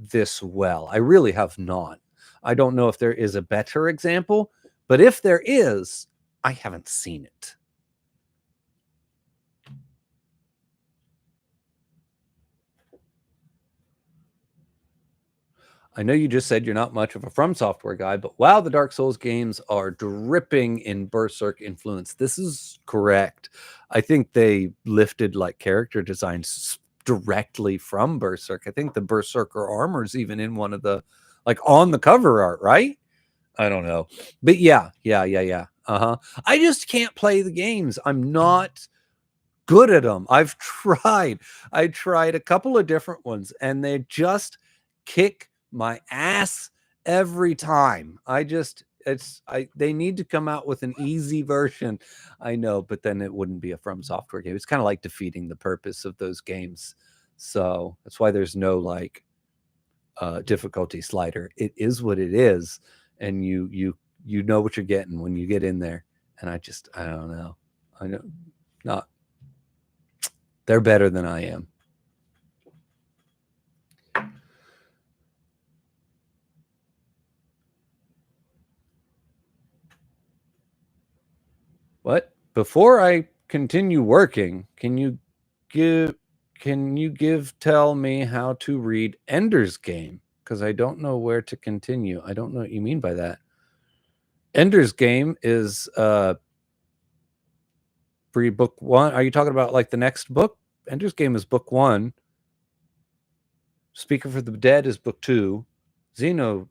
this well. I really have not. I don't know if there is a better example, but if there is, I haven't seen it. I know you just said you're not much of a From Software guy, but wow, the Dark Souls games are dripping in Berserk influence. This is correct. I think they lifted like character designs directly from Berserk. I think the Berserker armor is even in one of the, like, on the cover art, right? I don't know. But yeah. I just can't play the games. I'm not good at them. I tried a couple of different ones, and they just kick my ass every time. They need to come out with an easy version. I know, but then it wouldn't be a From Software game. It's kind of like defeating the purpose of those games. So that's why there's no like difficulty slider. It is what it is, and you know what you're getting when you get in there. And I don't know. I know not. They're better than I am. What? Before I continue working, can you tell me how to read Ender's Game? Because I don't know where to continue. I don't know what you mean by that. Ender's Game is free book 1. Are you talking about like the next book? Ender's Game is book 1. Speaker for the Dead is book 2. Xeno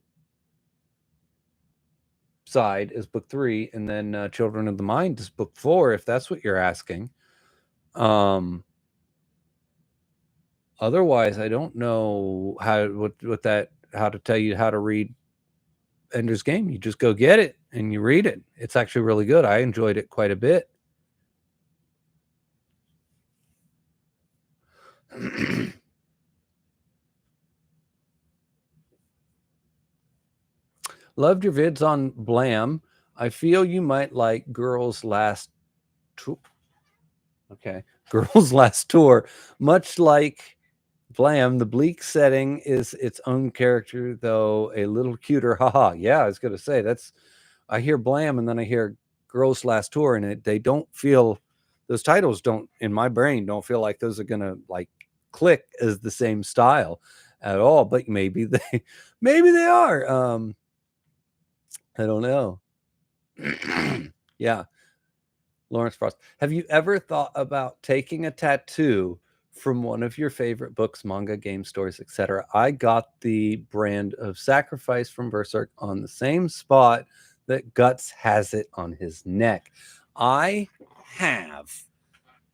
Side is book 3, and then Children of the Mind is book 4, if that's what you're asking. Otherwise, I don't know how to tell you how to read Ender's Game. You just go get it and you read it. It's actually really good. I enjoyed it quite a bit. Loved your vids on Blam. I feel you might like Girls Last Tour. Okay. Girls Last Tour. Much like Blam, the bleak setting is its own character, though a little cuter. Haha. Yeah, I was going to say I hear Blam and then I hear Girls Last Tour, and they don't feel, those titles don't, in my brain, don't feel like those are going to like click as the same style at all, but maybe they are. I don't know. Yeah. Lawrence Frost. Have you ever thought about taking a tattoo from one of your favorite books, manga, game stories, etc.? I got the brand of Sacrifice from Berserk on the same spot that Guts has it on his neck. I have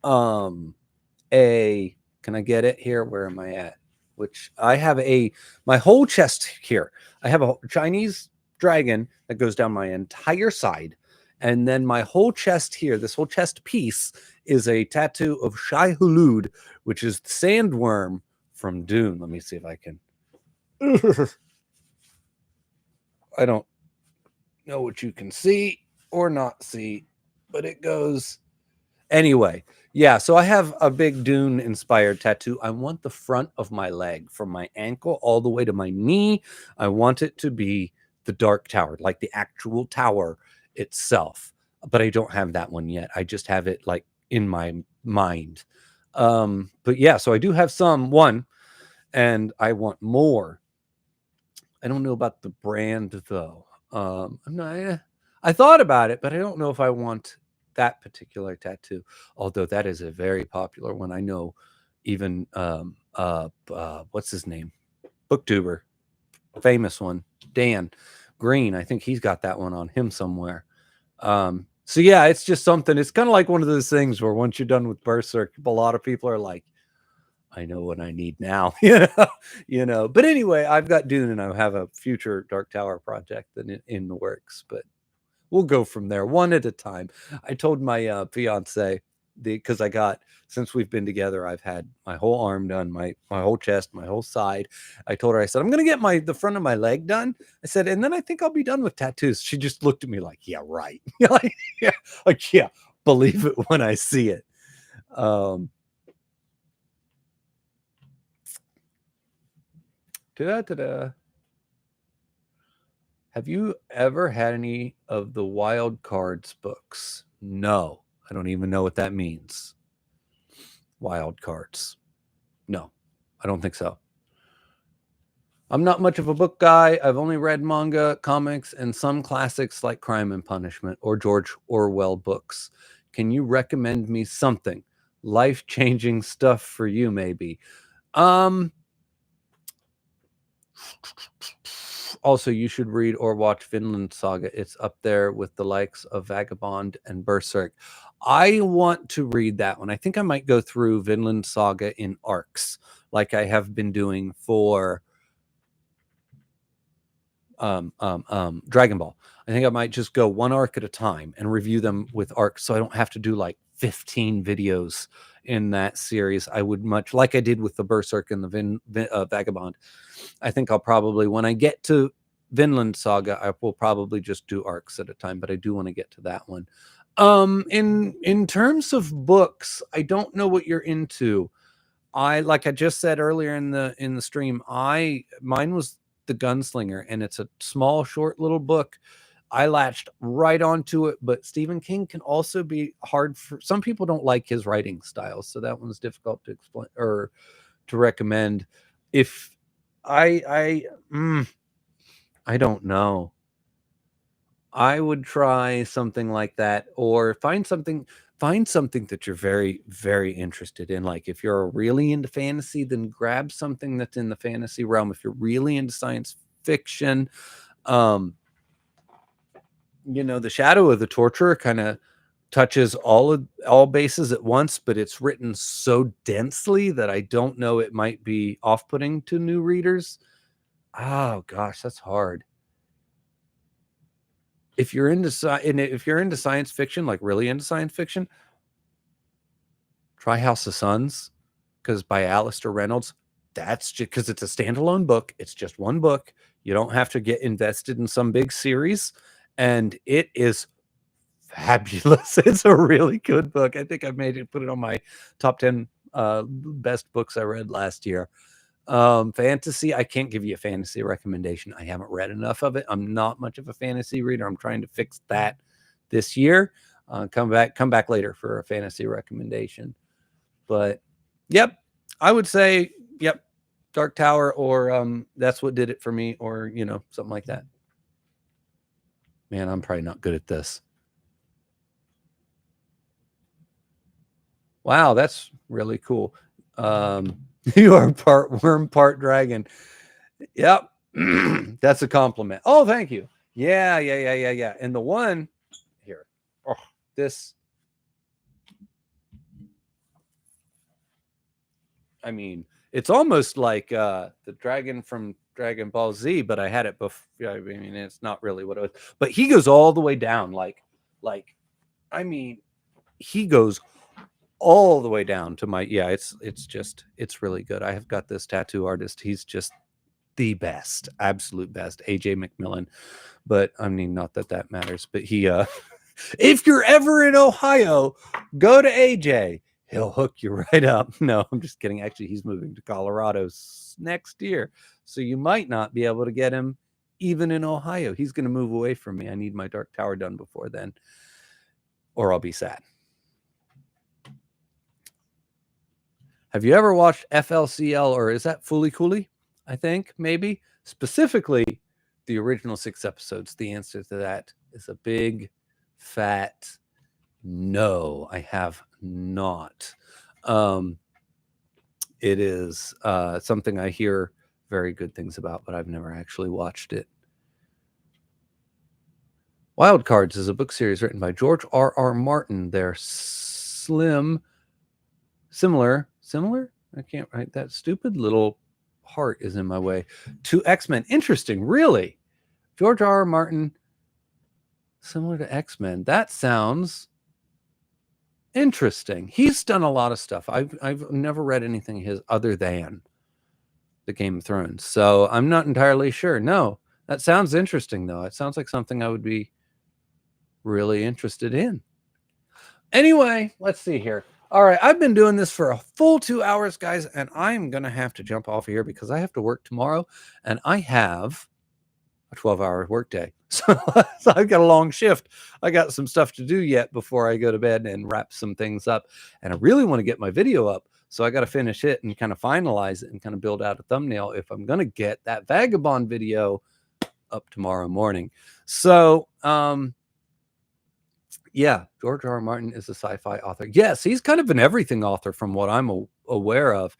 a, can I get it here? Where am I at? Which I have my whole chest here. I have a Chinese dragon that goes down my entire side. And then my whole chest here, this whole chest piece, is a tattoo of Shai Hulud, which is the sandworm from Dune. Let me see if I can. I don't know what you can see or not see, but it goes. Anyway, yeah, so I have a big Dune-inspired tattoo. I want the front of my leg from my ankle all the way to my knee. I want it to be the Dark Tower, like the actual tower itself. But I don't have that one yet. I just have it like in my mind. But yeah, so I do have one, and I want more. I don't know about the brand though. I thought about it, but I don't know if I want that particular tattoo. Although that is a very popular one. I know even what's his name? Booktuber, famous one, Dan Green. I think he's got that one on him somewhere. So yeah, it's just something. It's kind of like one of those things where once you're done with Berserk, a lot of people are like, I know what I need now, But anyway, I've got Dune, and I have a future Dark Tower project in the works. But we'll go from there, one at a time. I told my fiance, because since we've been together, I've had my whole arm done, my whole chest, my whole side. I told her, I said, I'm gonna get the front of my leg done. I said, and then I think I'll be done with tattoos. She just looked at me like, yeah, right. Yeah, believe it when I see it. Ta-da. Have you ever had any of the Wild Cards books? No, I don't even know what that means. Wild Cards. No, I don't think so. I'm not much of a book guy. I've only read manga, comics, and some classics like Crime and Punishment or George Orwell books. Can you recommend me something? Life-changing stuff for you, maybe. Also, you should read or watch Vinland Saga. It's up there with the likes of Vagabond and Berserk. I want to read that one. I think I might go through Vinland Saga in arcs, like I have been doing for Dragon Ball. I think I might just go one arc at a time and review them with arcs, so I don't have to do like 15 videos in that series. I would much like I did with the Berserk and the Vagabond. I think I'll probably, when I get to Vinland Saga, I will probably just do arcs at a time, but I do want to get to that one. In terms of books, I don't know what you're into. Like I just said earlier in the stream, mine was The Gunslinger, and it's a small, short little book. I latched right onto it, but Stephen King can also be hard for some people. Don't like his writing style, so that one's difficult to explain or to recommend. If I don't know. I would try something like that, or find something. find something that you're very, very interested in. Like if you're really into fantasy, then grab something that's in the fantasy realm. If you're really into science fiction, you know, The Shadow of the Torturer kind of touches all bases at once, but it's written so densely that I don't know, it might be off-putting to new readers. Oh gosh, that's hard. If you're into science fiction, like really into science fiction, try House of Suns, because by Alistair Reynolds. That's just because it's a standalone book. It's just one book. You don't have to get invested in some big series, and it is fabulous. It's a really good book. I think I put it on my top 10 best books I read last year. Fantasy, I can't give you a fantasy recommendation. I haven't read enough of it. I'm not much of a fantasy reader. I'm trying to fix that this year. Come back later for a fantasy recommendation. But yep, I would say yep, Dark Tower, or That's What Did It For Me, or you know, something like that. Man, I'm probably not good at this. Wow, that's really cool. You are part worm, part dragon. Yep. That's a compliment. Oh, thank you. Yeah. And the one here, oh, this, I mean, it's almost like the dragon from Dragon Ball Z, but I had it before. I mean, it's not really what it was, but he goes all the way down. I mean, he goes all the way down to my, yeah, it's really good. I have got this tattoo artist. He's just the best, absolute best, AJ McMillan. But I mean, not that matters, but he, if you're ever in Ohio, go to AJ. He'll hook you right up. No, I'm just kidding. Actually, he's moving to Colorado next year. So you might not be able to get him even in Ohio. He's going to move away from me. I need my Dark Tower done before then, or I'll be sad. Have you ever watched FLCL, or is that Fooly Cooly? I think maybe specifically the original 6 episodes. The answer to that is a big fat no. I have not. It is something I hear very good things about, but I've never actually watched it. Wild Cards is a book series written by George R.R. Martin. They're similar. I can't write that. Stupid little heart is in my way. To X-Men. Interesting, really. George R.R. Martin, similar to X-Men. That sounds interesting. He's done a lot of stuff. I've never read anything his other than the Game of Thrones, so I'm not entirely sure. No, that sounds interesting though. It sounds like something I would be really interested in. Anyway, let's see here. All right, I've been doing this for a full 2 hours, guys, and I'm gonna have to jump off here because I have to work tomorrow, and I have a 12-hour workday. So I've got a long shift. I got some stuff to do yet before I go to bed and wrap some things up. And I really want to get my video up. So I got to finish it and kind of finalize it and kind of build out a thumbnail if I'm going to get that Vagabond video up tomorrow morning. So, yeah, George R.R. Martin is a sci-fi author. Yes, he's kind of an everything author from what I'm aware of.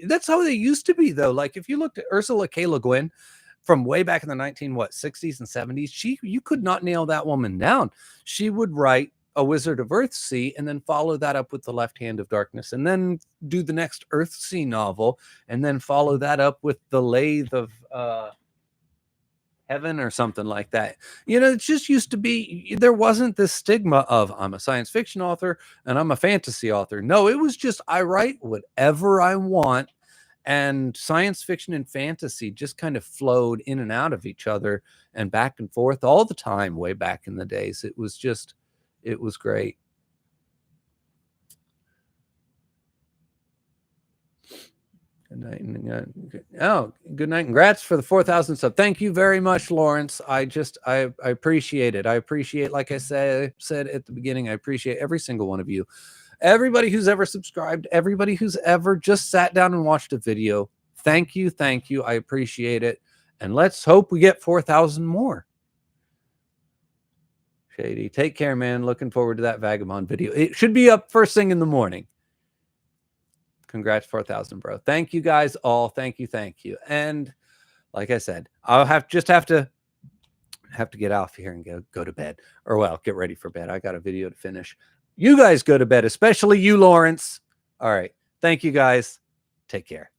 That's how they used to be, though. Like if you looked at Ursula K. Le Guin, from way back in the 60s and 70s, you could not nail that woman down. She would write A Wizard of Earthsea and then follow that up with The Left Hand of Darkness, and then do the next Earthsea novel, and then follow that up with The Lathe of Heaven or something like that. You know, it just used to be, there wasn't this stigma of I'm a science fiction author and I'm a fantasy author. No, it was just I write whatever I want. And science fiction and fantasy just kind of flowed in and out of each other and back and forth all the time way back in the days. It was great. Good night. Good night. Congrats for the 4,000 sub. Thank you very much, Lawrence. I appreciate it. I appreciate, like I said at the beginning, I appreciate every single one of you. Everybody who's ever subscribed, everybody who's ever just sat down and watched a video. Thank you. I appreciate it. And let's hope we get 4,000 more. Shady. Take care, man. Looking forward to that Vagabond video. It should be up first thing in the morning. Congrats, 4,000, bro. Thank you guys all. Thank you. And like I said, I'll have to get off here and go to bed. Or well, get ready for bed. I got a video to finish. You guys go to bed, especially you, Lawrence. All right. Thank you guys. Take care.